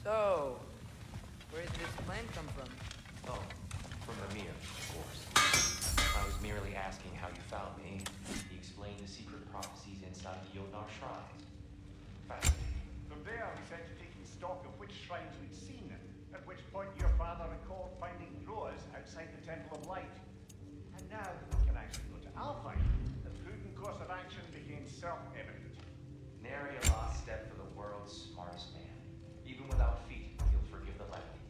So, where did this plan come from? Oh, from Amir, of course. I was merely asking how you found me. He explained the secret prophecies inside the Jotnar shrines. Fascinating. From there, we set to taking stock of which shrines we'd seen, at which point your father recalled finding Roas outside the Temple of Light. And now we can actually go to Alfheim. The prudent course of action became self-evident. Nary a lost step for the world's smartest man. Even without feet, he'll forgive the levity.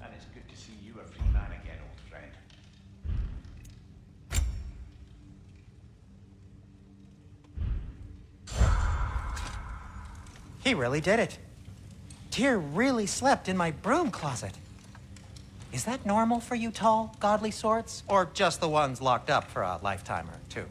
And it's good to see you a free man again, old friend. He really did it. Tyr really slept in my broom closet. Is that normal for you tall, godly sorts? Or just the ones locked up for a lifetime or two?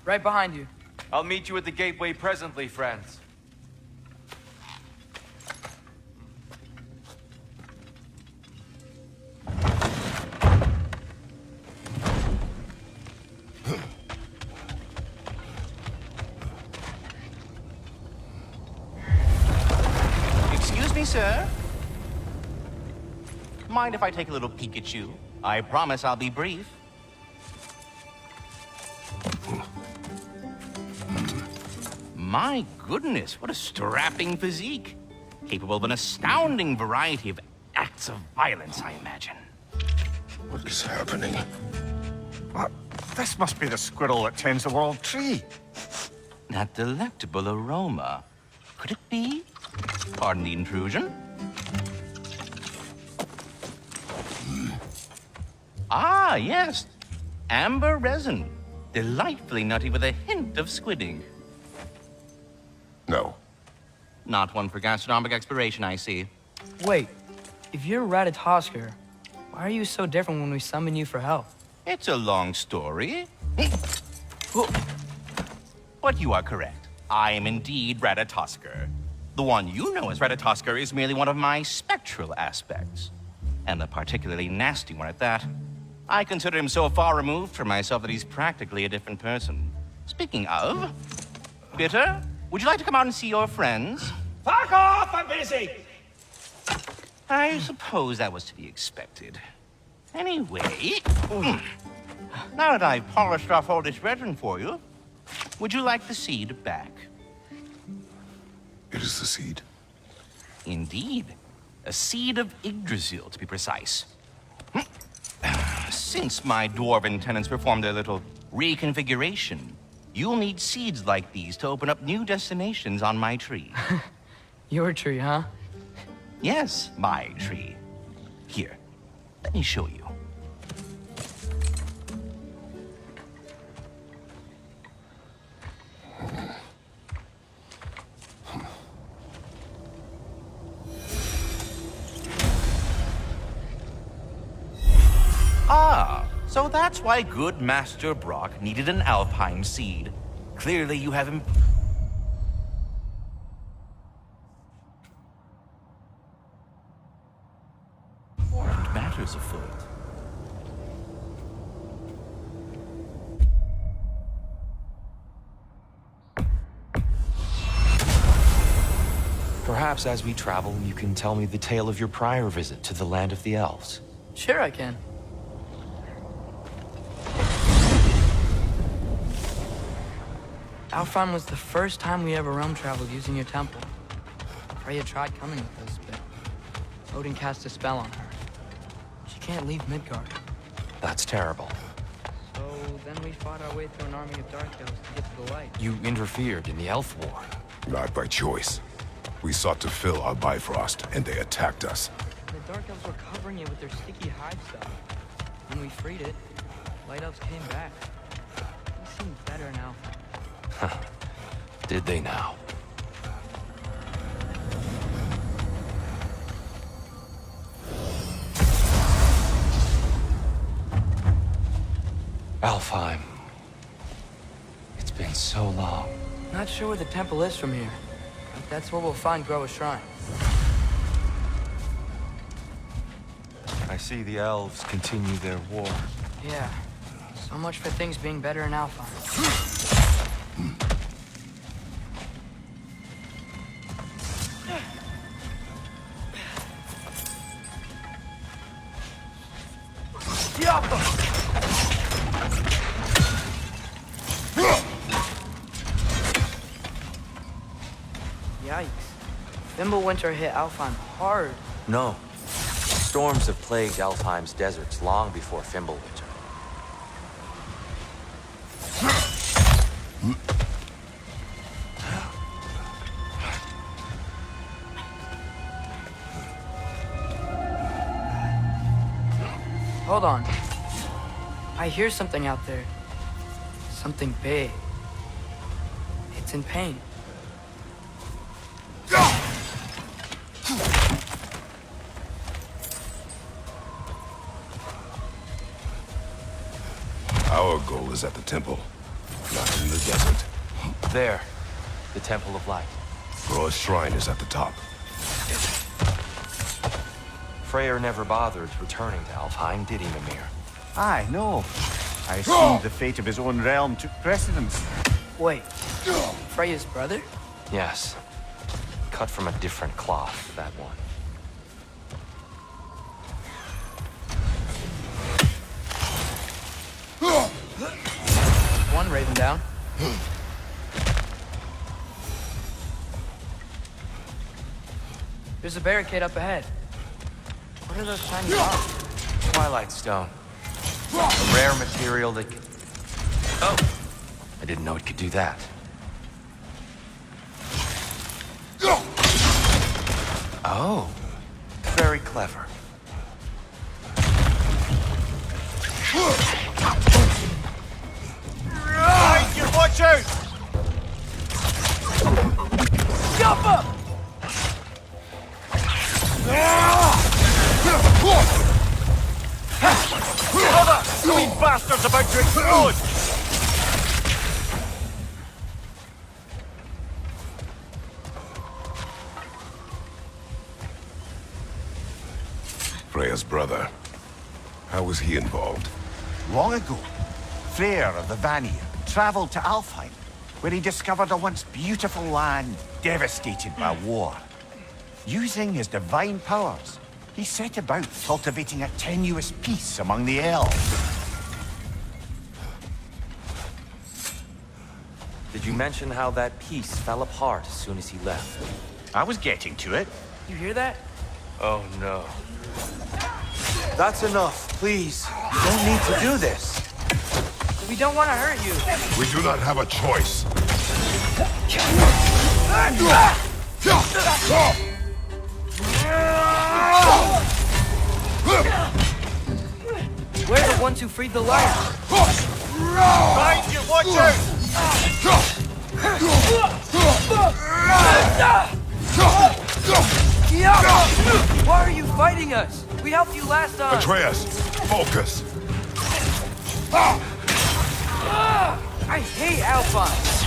Right behind you. I'll meet you at the gateway presently, friends. Excuse me, sir. Mind if I take a little peek at you? I promise I'll be brief. My goodness, what a strapping physique. Capable of an astounding variety of acts of violence, I imagine. What is happening? This must be the squirrel that tends the world tree. That delectable aroma. Could it be? Pardon the intrusion. Ah, yes. Amber resin. Delightfully nutty with a hint of squidding. No. Not one for gastronomic exploration, I see. Wait, if you're Ratatoskr, why are you so different when we summon you for help? It's a long story. But you are correct. I am indeed Ratatoskr. The one you know as Ratatoskr is merely one of my spectral aspects. And a particularly nasty one at that. I consider him so far removed from myself that he's practically a different person. Speaking of... Bitter, would you like to come out and see your friends? Fuck off! I'm busy! I suppose that was to be expected. Anyway... Now that I've polished off all this resin for you, would you like the seed back? It is the seed. Indeed. A seed of Yggdrasil, to be precise. Since my dwarven tenants performed a little reconfiguration, you'll need seeds like these to open up new destinations on my tree. Your tree, huh? Yes, my tree. Here, let me show you. So that's why good Master Brock needed an Alpine seed. Clearly you have important matters afoot. Perhaps as we travel, you can tell me the tale of your prior visit to the land of the elves. Sure I can. Alfheim was the first time we ever realm traveled using your temple. Freya tried coming with us, but Odin cast a spell on her. She can't leave Midgard. That's terrible. So then we fought our way through an army of dark elves to get to the light. You interfered in the elf war. Not by choice. We sought to fill our Bifrost, and they attacked us. The dark elves were covering it with their sticky hive stuff. When we freed it, light elves came back. They seemed better now. Did they now? Alfheim. It's been so long. Not sure where the temple is from here, but that's where we'll find Groa's shrine. I see the elves continue their war. Yeah, so much for things being better in Alpha. Yikes. Fimbulwinter hit Alfheim hard. No. Storms have plagued Alfheim's deserts long before Fimbulwinter. Hold on. I hear something out there. Something big. It's in pain. Our goal is at the temple, not in the desert. There. The Temple of Light. Groa's shrine is at the top. Freyr never bothered returning to Alfheim, did he, Mimir? Aye, no. I assumed the fate of his own realm took precedence. Wait. Freya's brother? Yes. Cut from a different cloth, that one. One raven down. There's a barricade up ahead. What are those shiny rocks? Twilight Stone. A rare material that can... Oh! I didn't know it could do that. Oh. Very clever. Behind you, watch out! Jump up! Hold up! The wee bastard's about to explode! Freya's brother. How was he involved? Long ago, Freyr of the Vanir travelled to Alfheim, where he discovered a once beautiful land devastated by war. Using his divine powers, he set about cultivating a tenuous peace among the elves. Did you mention how that piece fell apart as soon as he left? I was getting to it. You hear that? Oh, no. That's enough, please. You don't need to do this. We don't want to hurt you. We do not have a choice. We're the ones who freed the light. Behind you, watch out! Why are you fighting us? We helped you last time. Atreus, focus. I hate Alphine!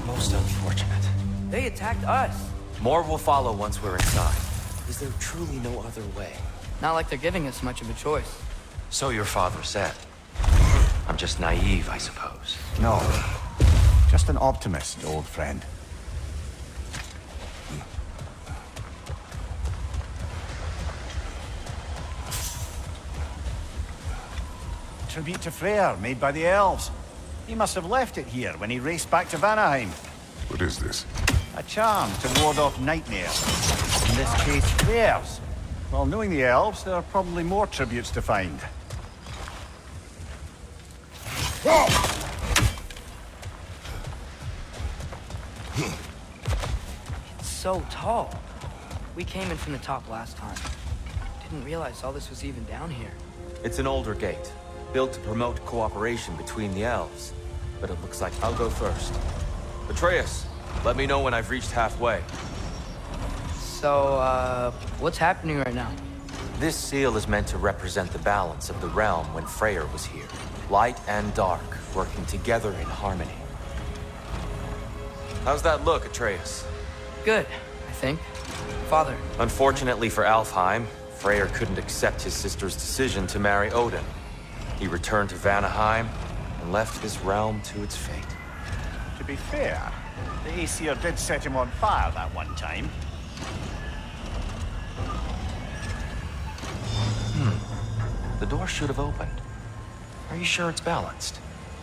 Most unfortunate. They attacked us. More will follow once we're inside. Is there truly no other way? Not like they're giving us much of a choice. So your father said. I'm just naive, I suppose. No. Just an optimist, old friend. Tribute to Freyr, made by the elves. He must have left it here when he raced back to Vanaheim. What is this? A charm to ward off nightmares. In this case, Freyr's. Well, knowing the elves, there are probably more tributes to find. It's so tall. We came in from the top last time. Didn't realize all this was even down here. It's an older gate, built to promote cooperation between the elves. But it looks like I'll go first. Atreus, let me know when I've reached halfway. So, what's happening right now? This seal is meant to represent the balance of the realm when Freyr was here. Light and dark, working together in harmony. How's that look, Atreus? Good, I think. Father. Unfortunately for Alfheim, Freyr couldn't accept his sister's decision to marry Odin. He returned to Vanaheim and left his realm to its fate. To be fair, the Aesir did set him on fire that one time. The door should have opened. Are you sure it's balanced?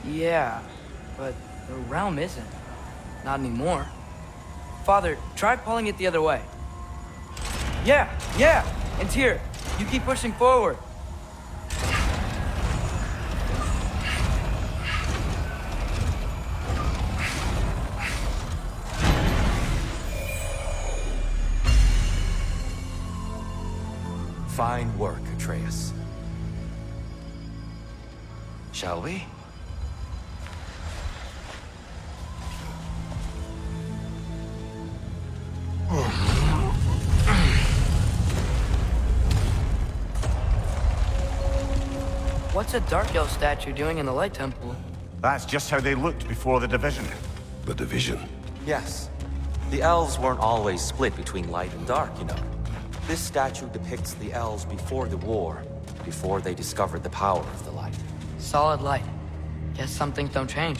Yeah, but the realm isn't. Not anymore. Father, try pulling it the other way. Yeah, and here. You keep pushing forward. Fine work, Atreus. Shall we? What's a Dark Elf statue doing in the Light Temple? That's just how they looked before the division. The division. Yes. The elves weren't always split between light and dark, you know. This statue depicts the elves before the war, before they discovered the power of the light. Solid light. Guess some things don't change.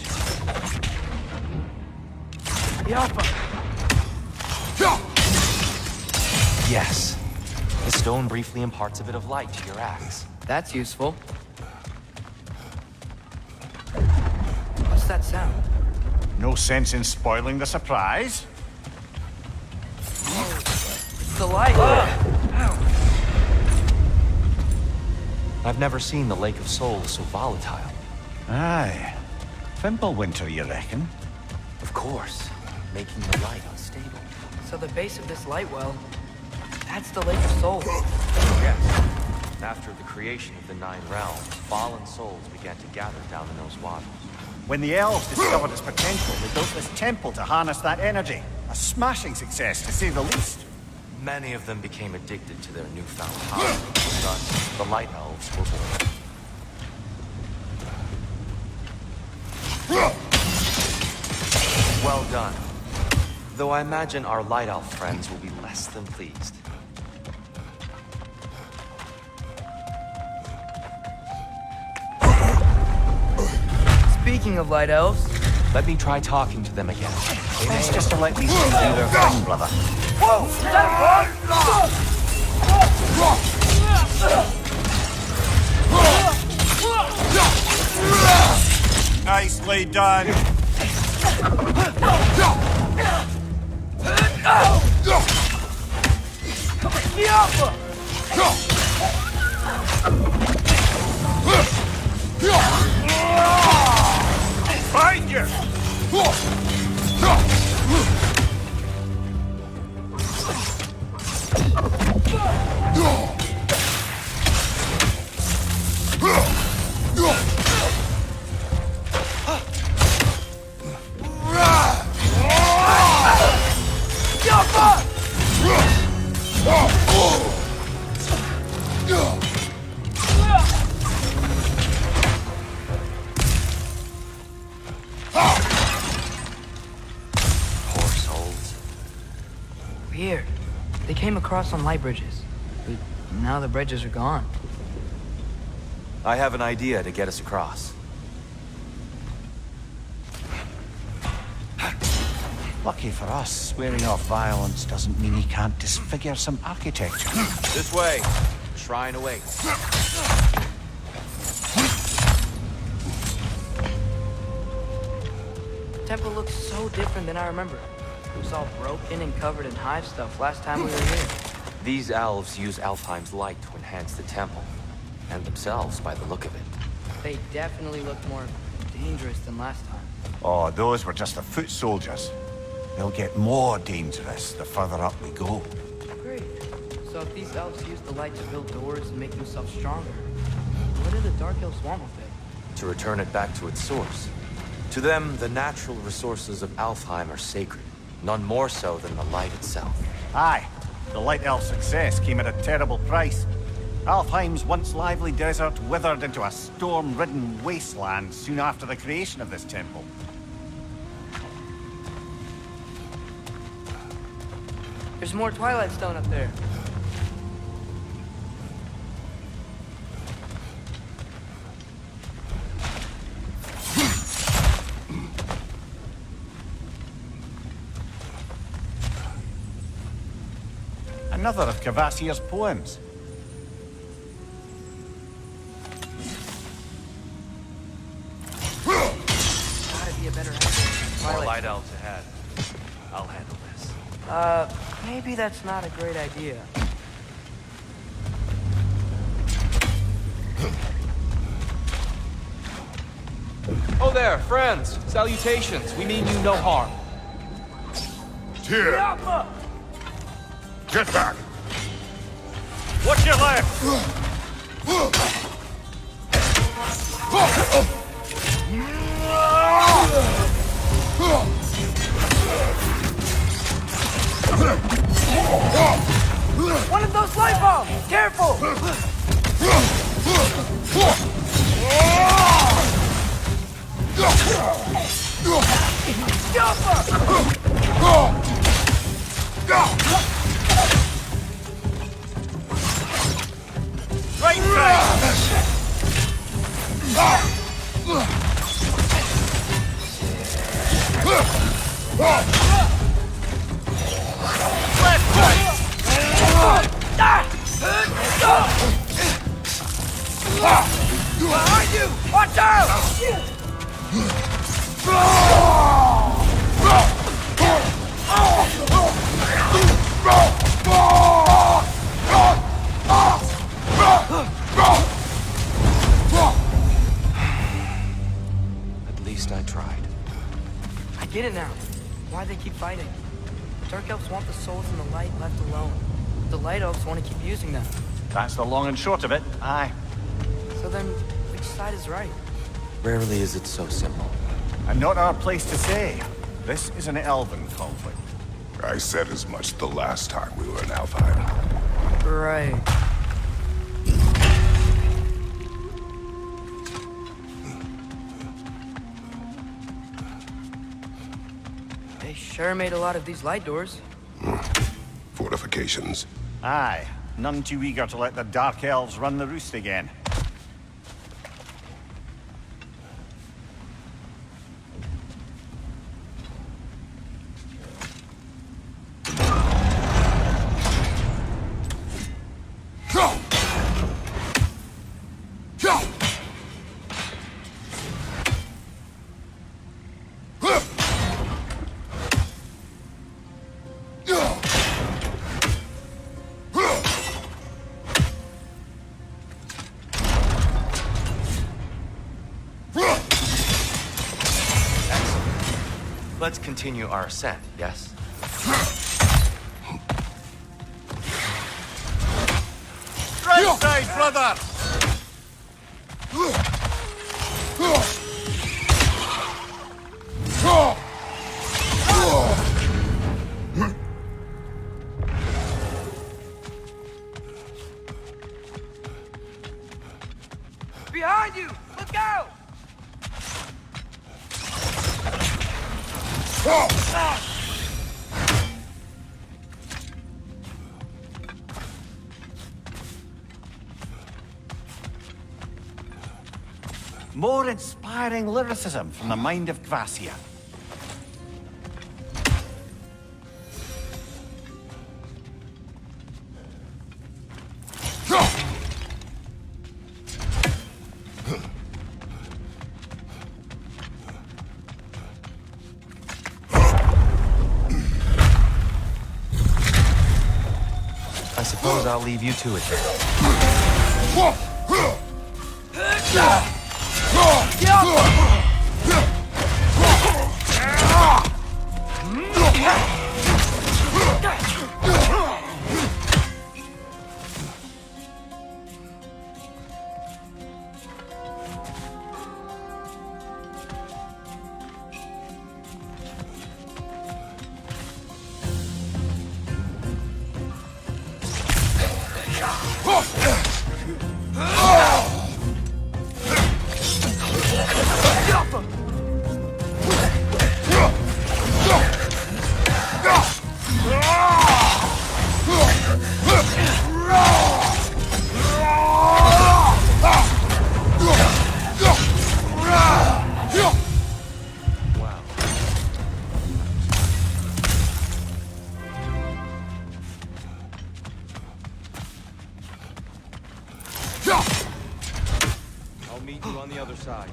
Yes. The stone briefly imparts a bit of light to your axe. That's useful. What's that sound? No sense in spoiling the surprise. It's the light! I've never seen the Lake of Souls so volatile. Aye. Fimbulwinter, you reckon? Of course, making the light unstable. So the base of this light well, that's the Lake of Souls. Yes. After the creation of the Nine Realms, fallen souls began to gather down in those waters. When the elves discovered its potential, they built this temple to harness that energy. A smashing success, to say the least. Many of them became addicted to their newfound power. Thus, the Light Elves were born. Well done. Though I imagine our Light Elf friends will be less than pleased. Speaking of Light Elves... Let me try talking to them again. It's just to let these things do their thing, brother. Whoa! Is that a bug? Nicely done. Find you! Poor souls. Weird. They came across on light bridges. But now the bridges are gone. I have an idea to get us across. Lucky for us, swearing off violence doesn't mean he can't disfigure some architecture. This way. Shrine awaits. The temple looks so different than I remember. It was all broken and covered in hive stuff last time we were here. These elves use Alfheim's light to enhance the temple. And themselves, by the look of it. They definitely look more dangerous than last time. Oh, those were just the foot soldiers. They'll get more dangerous the further up we go. Great. So if these elves use the light to build doors and make themselves stronger, what do the Dark Elves want with it? To return it back to its source. To them, the natural resources of Alfheim are sacred. None more so than the light itself. Aye, the Light Elf success came at a terrible price. Alfheim's once lively desert withered into a storm-ridden wasteland soon after the creation of this temple. There's more Twilight Stone up there. Another of Kvasir's poems. Gotta be a better angle than More Twilight. light elves ahead. I'll handle this. Maybe that's not a great idea. Oh there, friends. Salutations. We mean you no harm. Tyr! Get back! Watch your left! One of those light bombs! Careful! Right side! Left side! Behind you! Watch out! At least I tried. I get it now. Why they keep fighting. The Dark Elves want the souls in the light left alone. The Light Elves want to keep using them. That's the long and short of it, aye. So then, which side is right? Rarely is it so simple. And not our place to say. This is an elven conflict. I said as much the last time we were in Alfheim. Right. They sure made a lot of these light doors. Fortifications. Aye, none too eager to let the Dark Elves run the roost again. Let's continue our ascent, yes? Right side, brother! Behind you! Look out! More inspiring lyricism from the mind of Gracia. I suppose I'll leave you to it then. I'll meet you on the other side.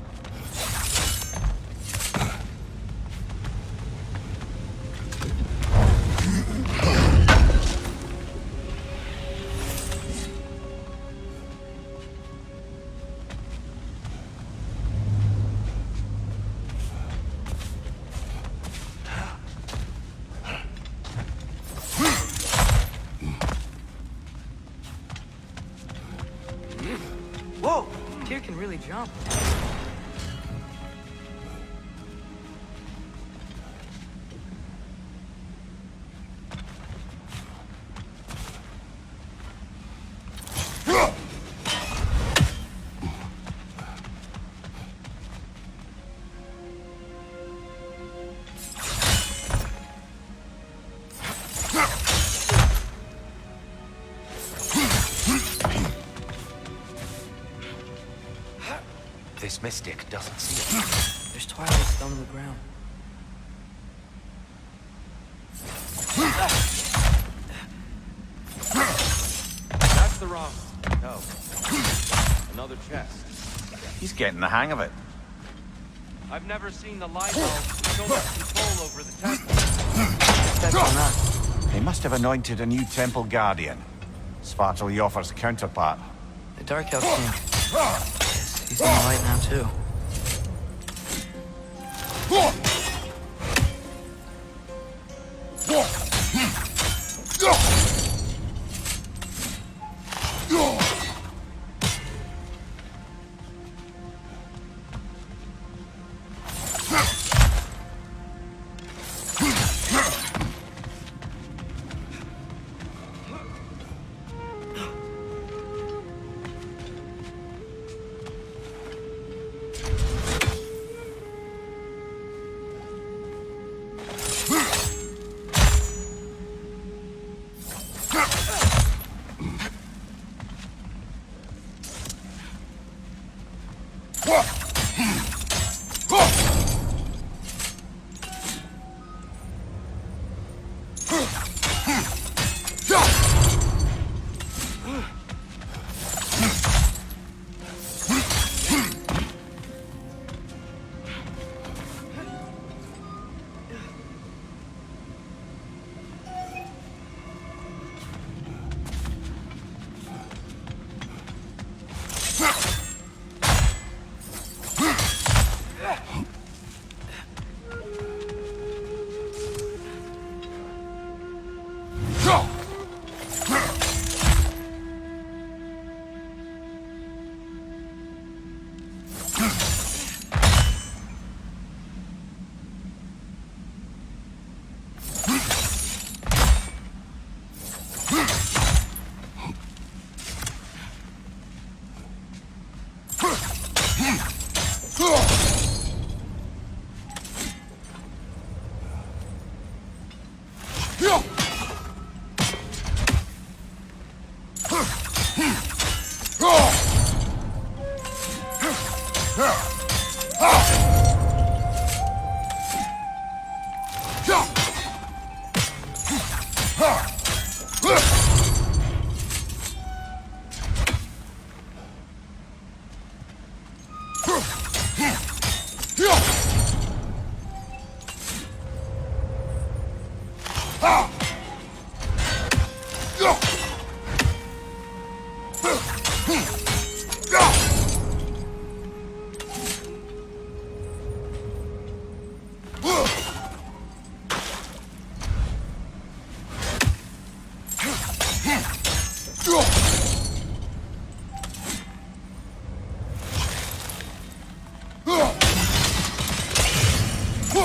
Whoa! Tyr can really jump. This mystic doesn't see it. There's Twilight Stone on the ground. That's the wrong. No. Another chest. He's getting the hang of it. I've never seen the light bulb so much control over the temple. That's enough. They must have anointed a new temple guardian. Svartal Joffer's counterpart. The Dark Elf King. He's in the light now, too.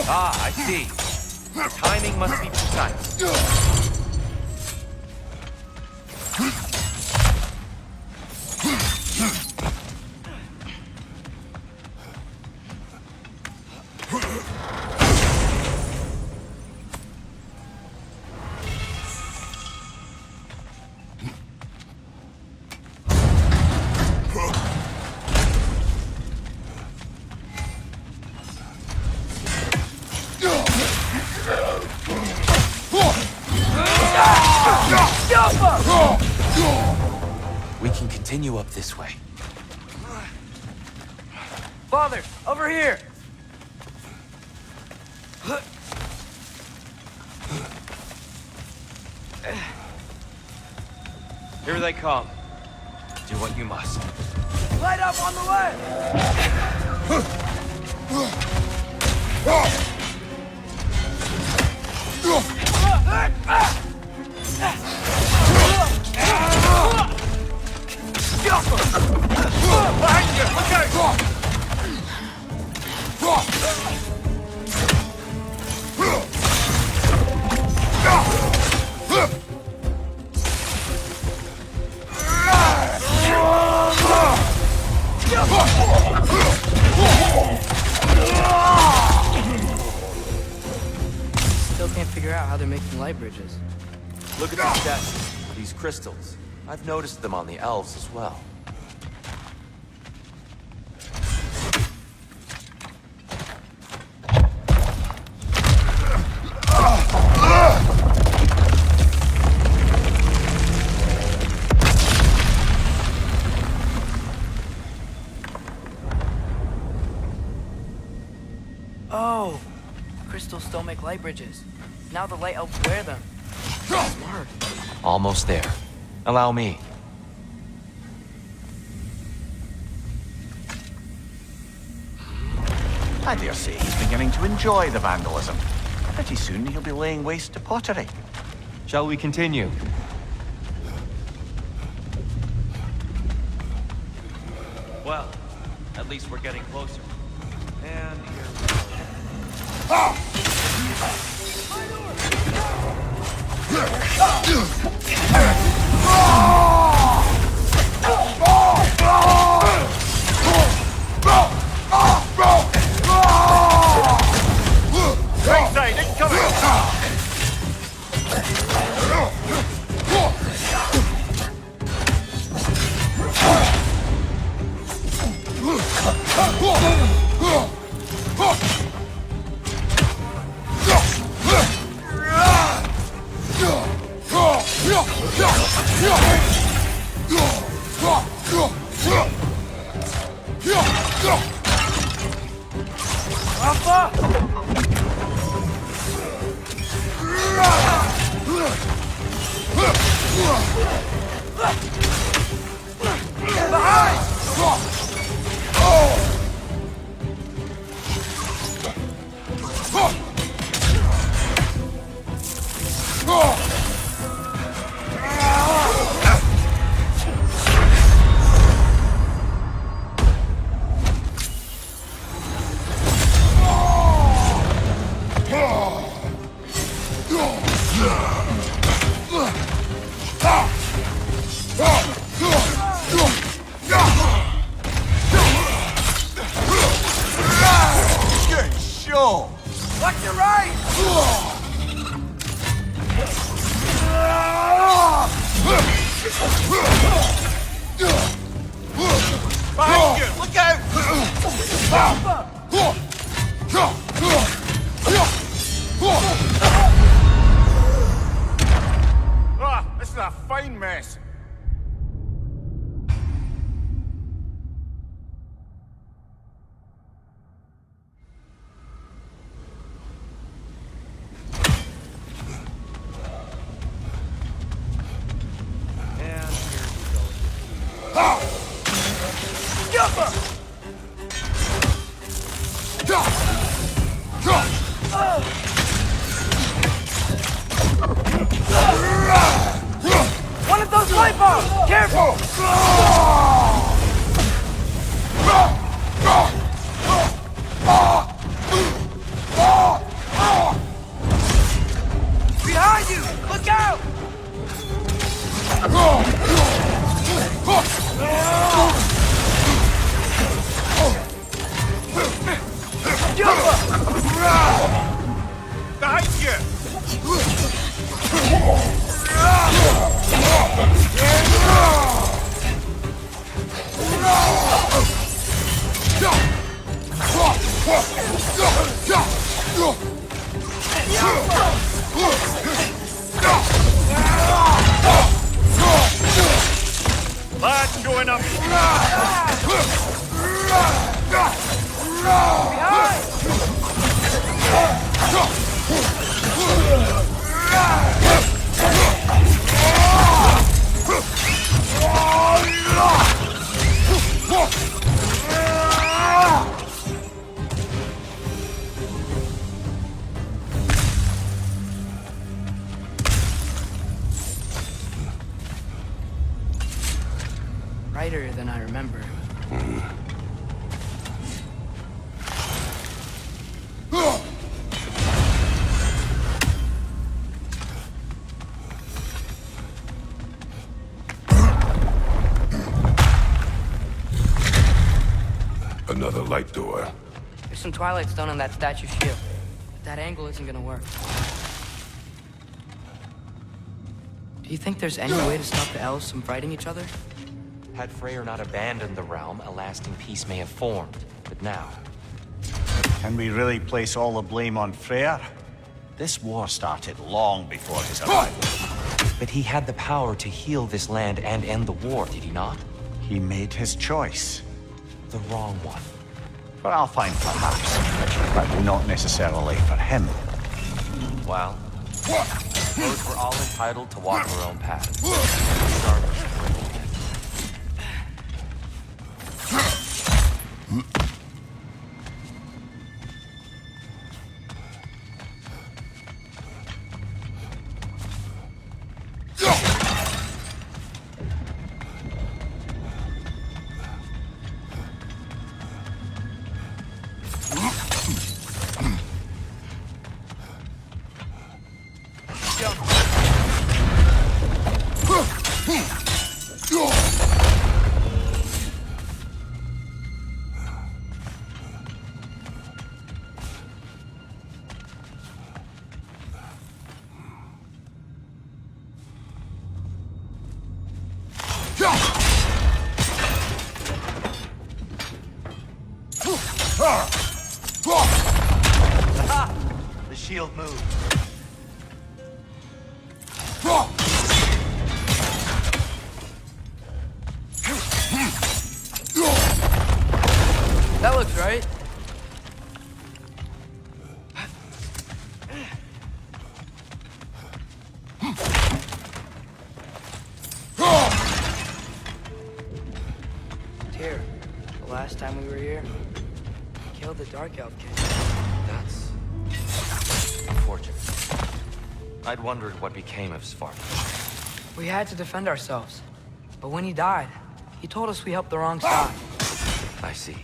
Ah, I see. The timing must be precise. We can continue up this way. Father, over here! Here they come. Do what you must. Light up on the left! Still can't figure out how they're making light bridges. Look at these chests, these crystals. I've noticed them on the elves as well. Oh! Crystals still make light bridges. Now the light elves wear them. Smart. Almost there. Allow me. I dare say he's beginning to enjoy the vandalism. Pretty soon he'll be laying waste to pottery. Shall we continue? Well, at least we're getting closer. And here we go. Right side, incoming! Watch your right! Behind you! Look out! Ah, this is a fine mess. And here we go. One of those light bulbs! Careful! Lads, join up. Brighter than I remember. Another light door. There's some Twilight Stone on that statue shield. That angle isn't gonna work. Do you think there's any way to stop the elves from fighting each other? Had Freyr not abandoned the realm, a lasting peace may have formed. But now, Can we really place all the blame on Freyr? This war started long before his arrival. but he had the power to heal this land and end the war, did he not? He made his choice. The wrong one. For Alfheim, perhaps, but not necessarily for him. Well, suppose we're all entitled to walk our own paths. Regardless of where we get. The shield moved. That looks right. Tyr, the last time we were here, killed the Dark Elf King. That's unfortunate. I'd wondered what became of Svartalf. We had to defend ourselves. But when he died, he told us we helped the wrong side. I see.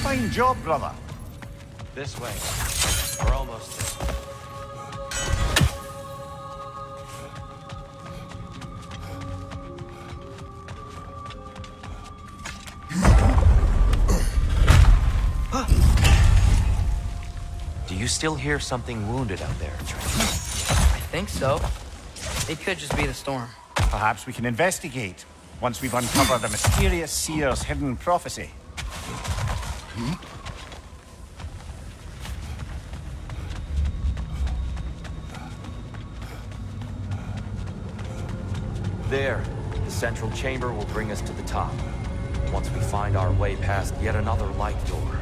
Fine job, brother. This way. We're almost there. Do you still hear something wounded out there, Trent? I think so. It could just be the storm. Perhaps we can investigate once we've uncovered the mysterious seer's hidden prophecy. There, the central chamber will bring us to the top. Once we find our way past yet another light door.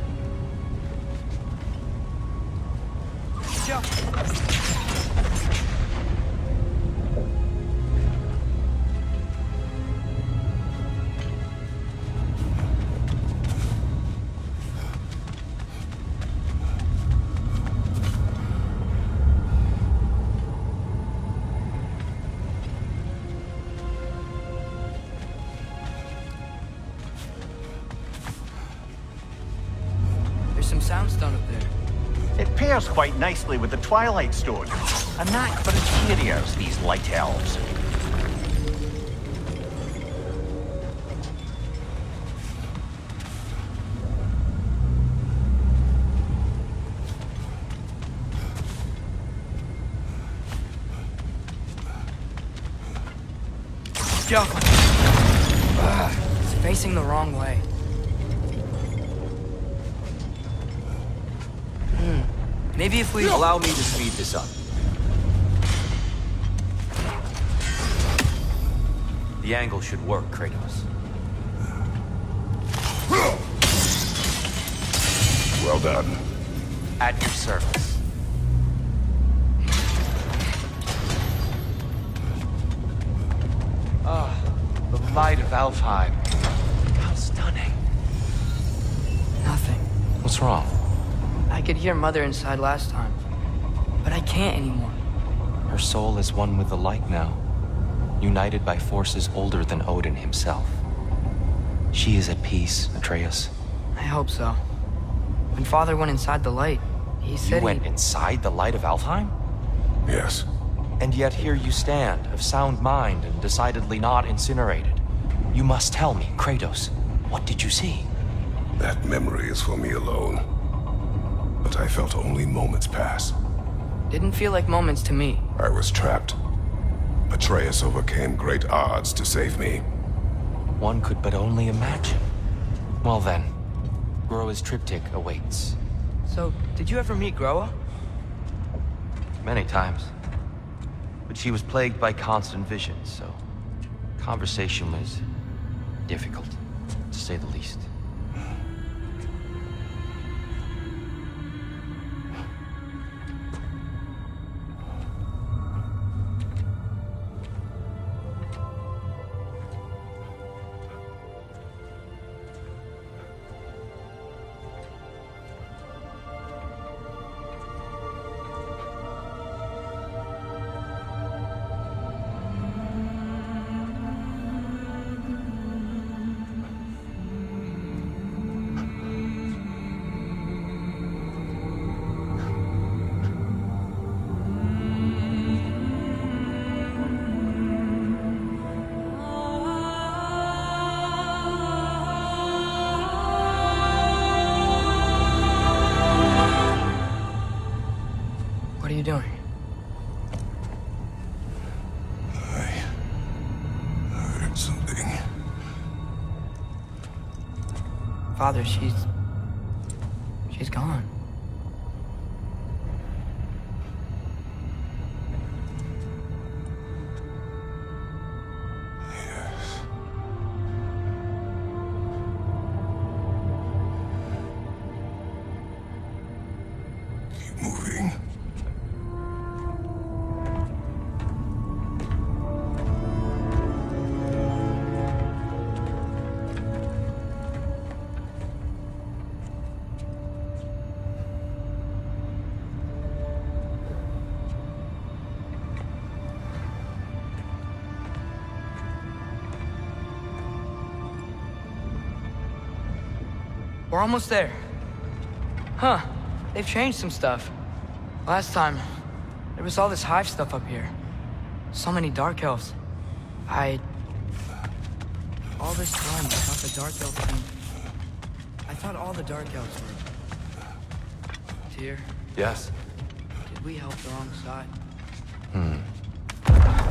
There's some soundstone up there. It pairs quite nicely with the Twilight Stone. A knack for interiors, these light elves. Go. It's facing the wrong way. Maybe if we... Allow me to speed this up. The angle should work, Kratos. Well done. At your service. Ah, the light of Alfheim. How stunning. Nothing. What's wrong? I could hear Mother inside last time, but I can't anymore. Her soul is one with the light now, united by forces older than Odin himself. She is at peace, Atreus. I hope so. When Father went inside the light, he said You went inside the light of Alfheim? Yes. And yet here you stand, of sound mind and decidedly not incinerated. You must tell me, Kratos, what did you see? That memory is for me alone. But I felt only moments pass. Didn't feel like moments to me. I was trapped. Atreus overcame great odds to save me. One could but only imagine. Well then, Groa's triptych awaits. So, did you ever meet Groa? Many times. But she was plagued by constant visions, so conversation was difficult, to say the least. What are you doing? I heard something. Father, she's gone. Yes. Keep moving. We're almost there. Huh. They've changed some stuff. Last time, there was all this hive stuff up here. So many Dark Elves. All this time, I thought the Dark Elves I thought all the Dark Elves were... Tyr, Yes? did we help the wrong side?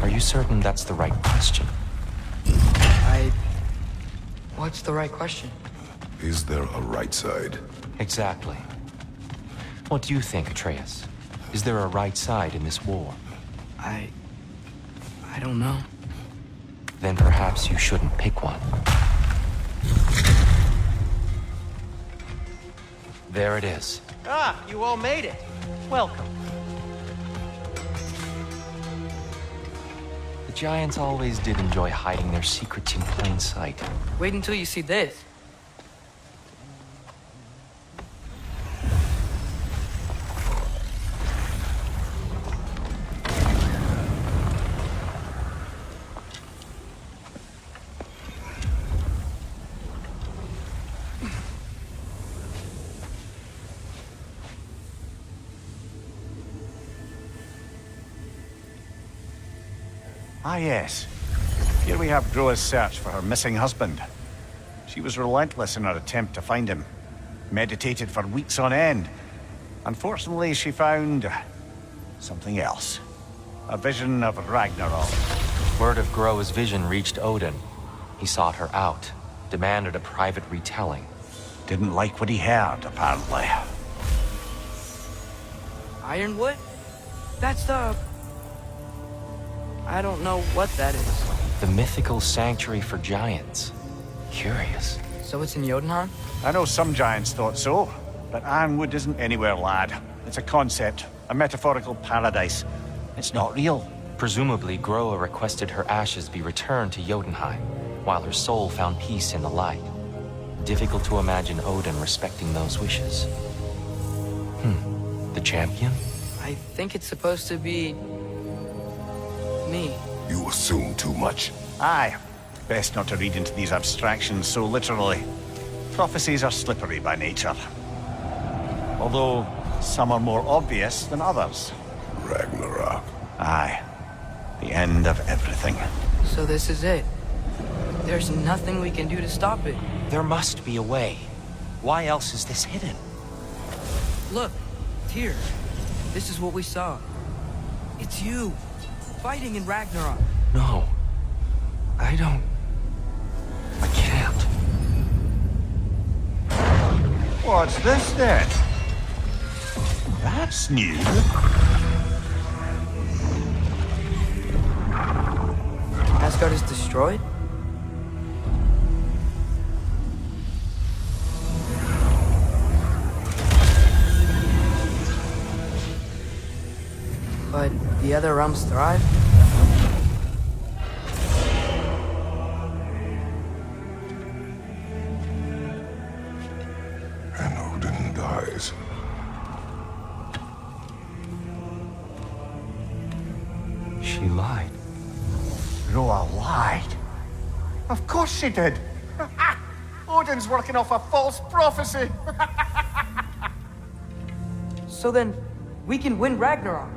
Are you certain that's the right question? What's the right question? Is there a right side? Exactly. What do you think, Atreus? Is there a right side in this war? I don't know. Then perhaps you shouldn't pick one. There it is. Ah, you all made it. Welcome. The Giants always did enjoy hiding their secrets in plain sight. Wait until you see this. Ah, yes. Here we have Groa's search for her missing husband. She was relentless in her attempt to find him. Meditated for weeks on end. Unfortunately, she found... something else. A vision of Ragnarok. Word of Groa's vision reached Odin. He sought her out, demanded a private retelling. Didn't like what he heard, apparently. Ironwood? That's the... I don't know what that is. The mythical sanctuary for giants. Curious. So it's in Jotunheim? I know some giants thought so, but Ironwood isn't anywhere, lad. It's a concept, a metaphorical paradise. It's not real. Presumably, Groa requested her ashes be returned to Jotunheim, while her soul found peace in the light. Difficult to imagine Odin respecting those wishes. The champion? I think it's supposed to be... me. You assume too much. Aye. Best not to read into these abstractions so literally. Prophecies are slippery by nature. Although, some are more obvious than others. Ragnarok. Aye. The end of everything. So this is it. There's nothing we can do to stop it. There must be a way. Why else is this hidden? Look, Tyr. This is what we saw. It's you, fighting in Ragnarok. No. I can't. What's this then? That's new. Asgard is destroyed? But the other realms thrive? And Odin dies. She lied. Groa lied. Of course she did. Odin's working off a false prophecy. So then, we can win Ragnarok.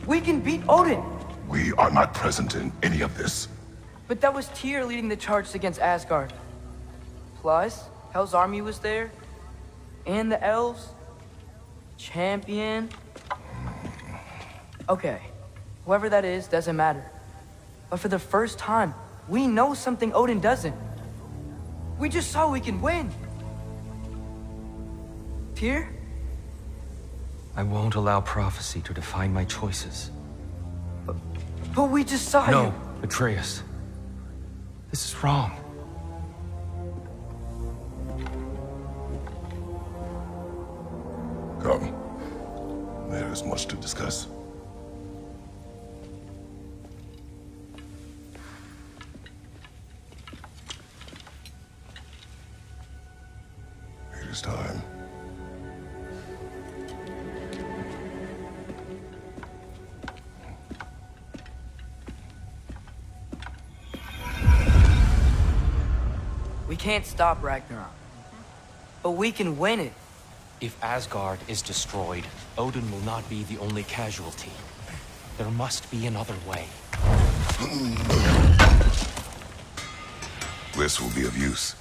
We can beat Odin. We are not present in any of this. But that was Tyr leading the charge against Asgard. Plus, Hell's army was there. And the elves. Champion. Okay. Whoever that is doesn't matter. But for the first time, we know something Odin doesn't. We just saw we can win. Tyr? I won't allow prophecy to define my choices. But we just saw you. No, Atreus. This is wrong. Come. There is much to discuss. It is time. We can't stop Ragnarok. But we can win it. If Asgard is destroyed, Odin will not be the only casualty. There must be another way. This will be of use.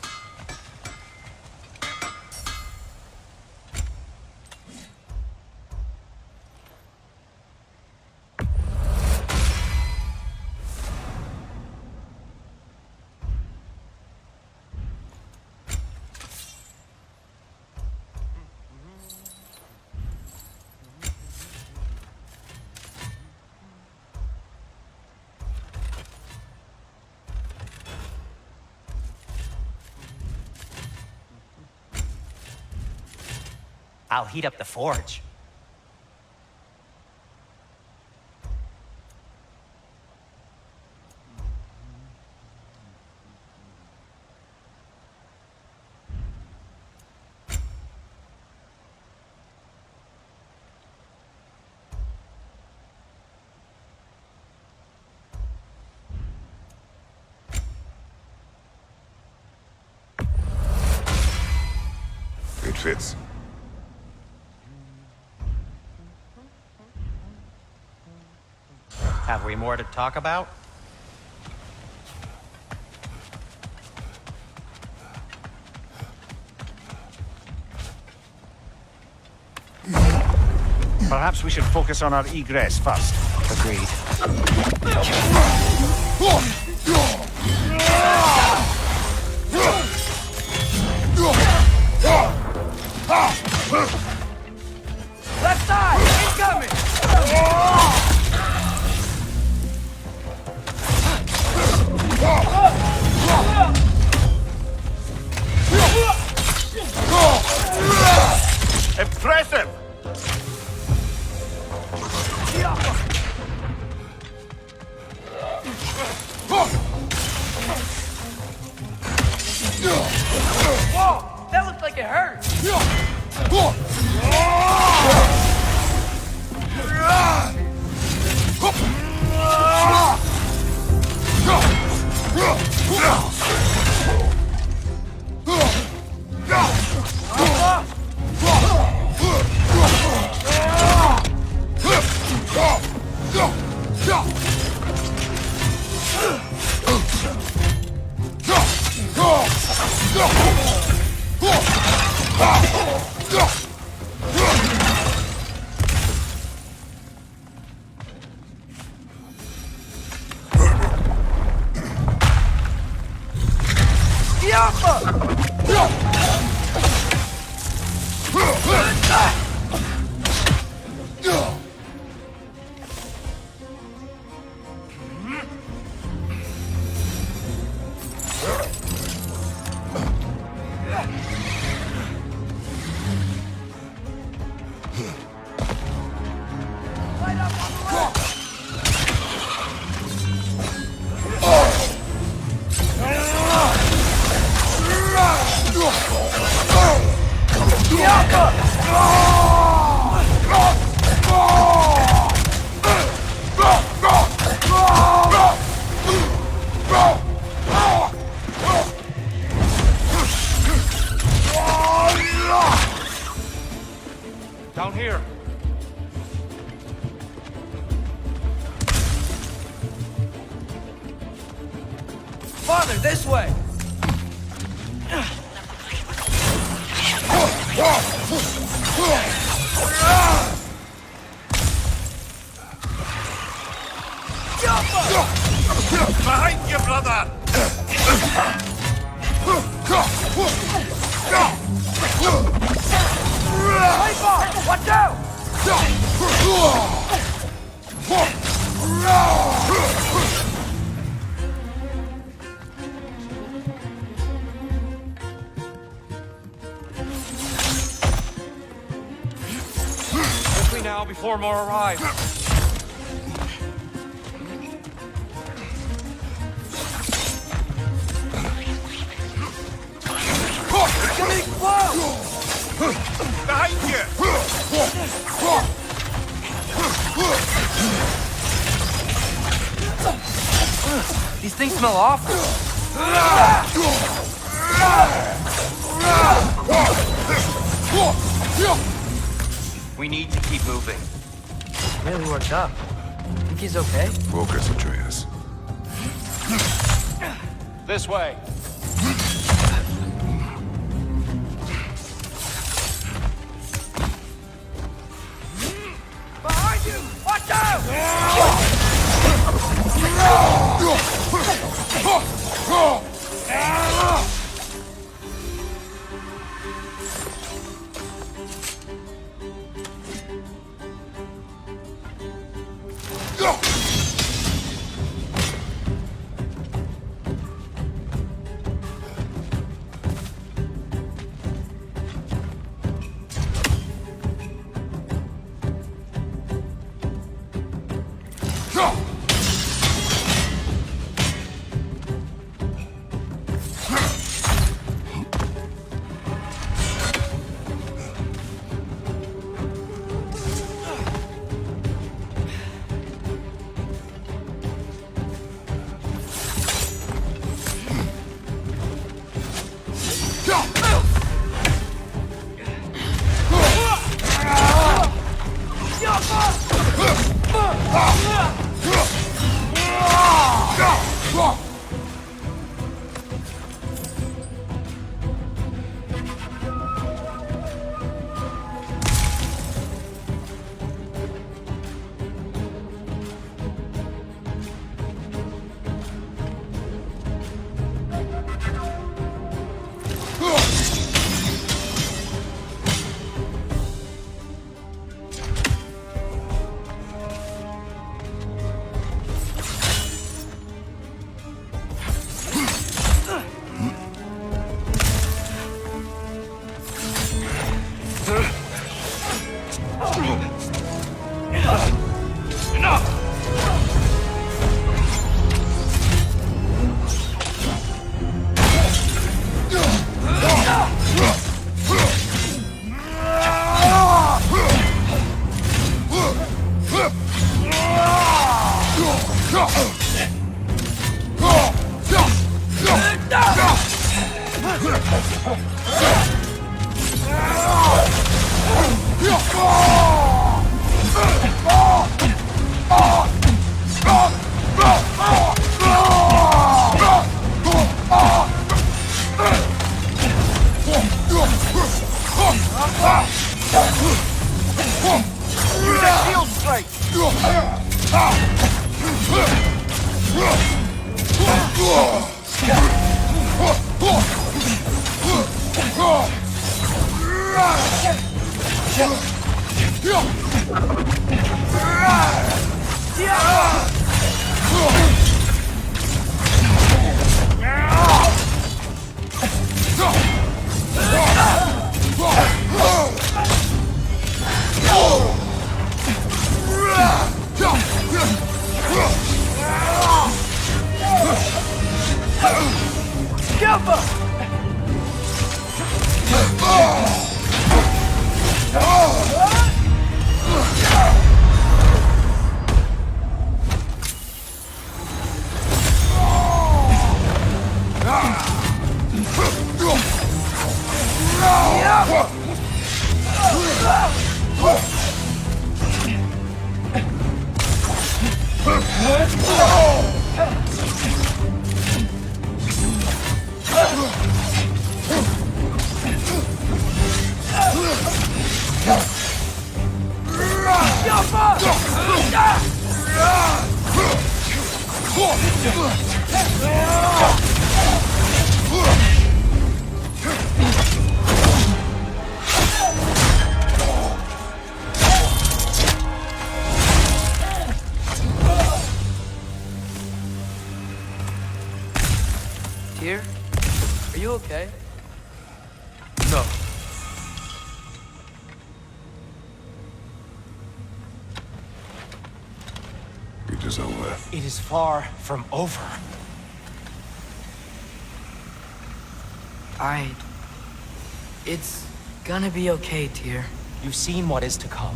I'll heat up the forge. It fits. Have we more to talk about? Perhaps we should focus on our egress first. Agreed. Left side! Incoming! Impressive! Whoa! That looked like it hurt! Down here. Father, this way! Behind you, brother! Watch out! Quickly now before more arrive. Behind you! These things smell awful. We need to keep moving. Really worked up. Think he's okay? Focus, Atreus. This way. Behind you! Watch out! Use that shield strike! Tyr? Are you okay? No. It is over. It is far from over. It's gonna be okay, Tyr. You've seen what is to come.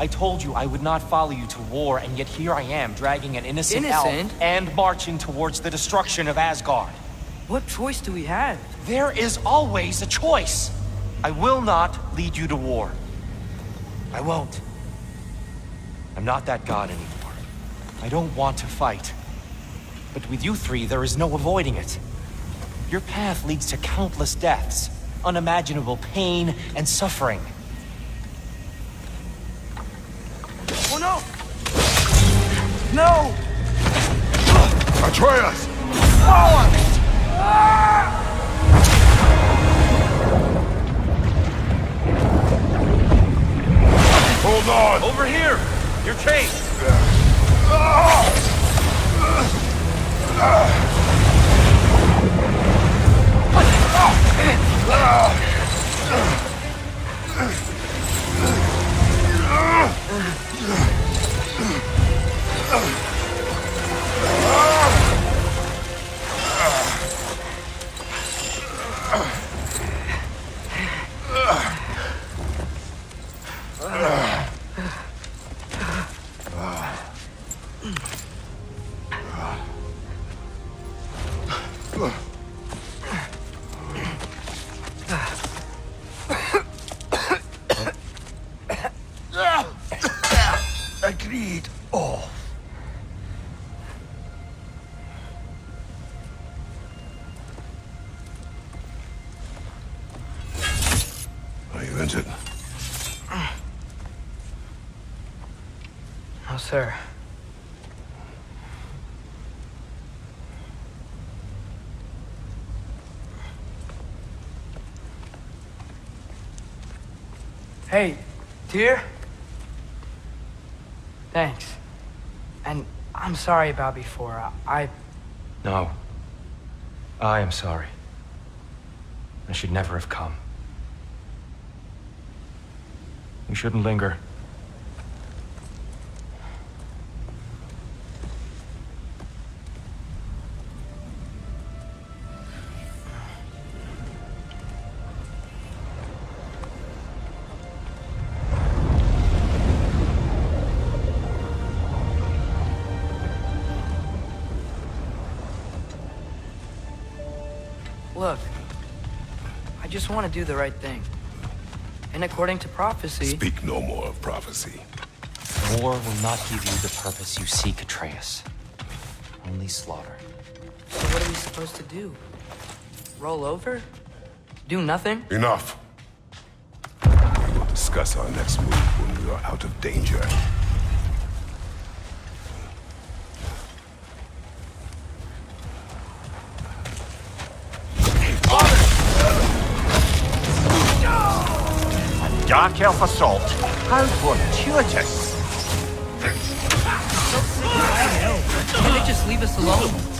I told you I would not follow you to war, and yet here I am, dragging an innocent elf and marching towards the destruction of Asgard. What choice do we have? There is always a choice. I will not lead you to war. I won't. I'm not that god anymore. I don't want to fight. But with you three, there is no avoiding it. Your path leads to countless deaths, unimaginable pain and suffering. Oh no! No! Atreus! Hold on! Over here! You're chased! Agreed. Oh. Are you injured? No, sir. Hey, Tyr? Thanks. And I'm sorry about before. No. I am sorry. I should never have come. We shouldn't linger. Look, I just want to do the right thing. And according to prophecy... Speak no more of prophecy. War will not give you the purpose you seek, Atreus. Only slaughter. So what are we supposed to do? Roll over? Do nothing? Enough. We will discuss our next move when we are out of danger. Dark elf assault. How fortuitous. Can they just leave us alone?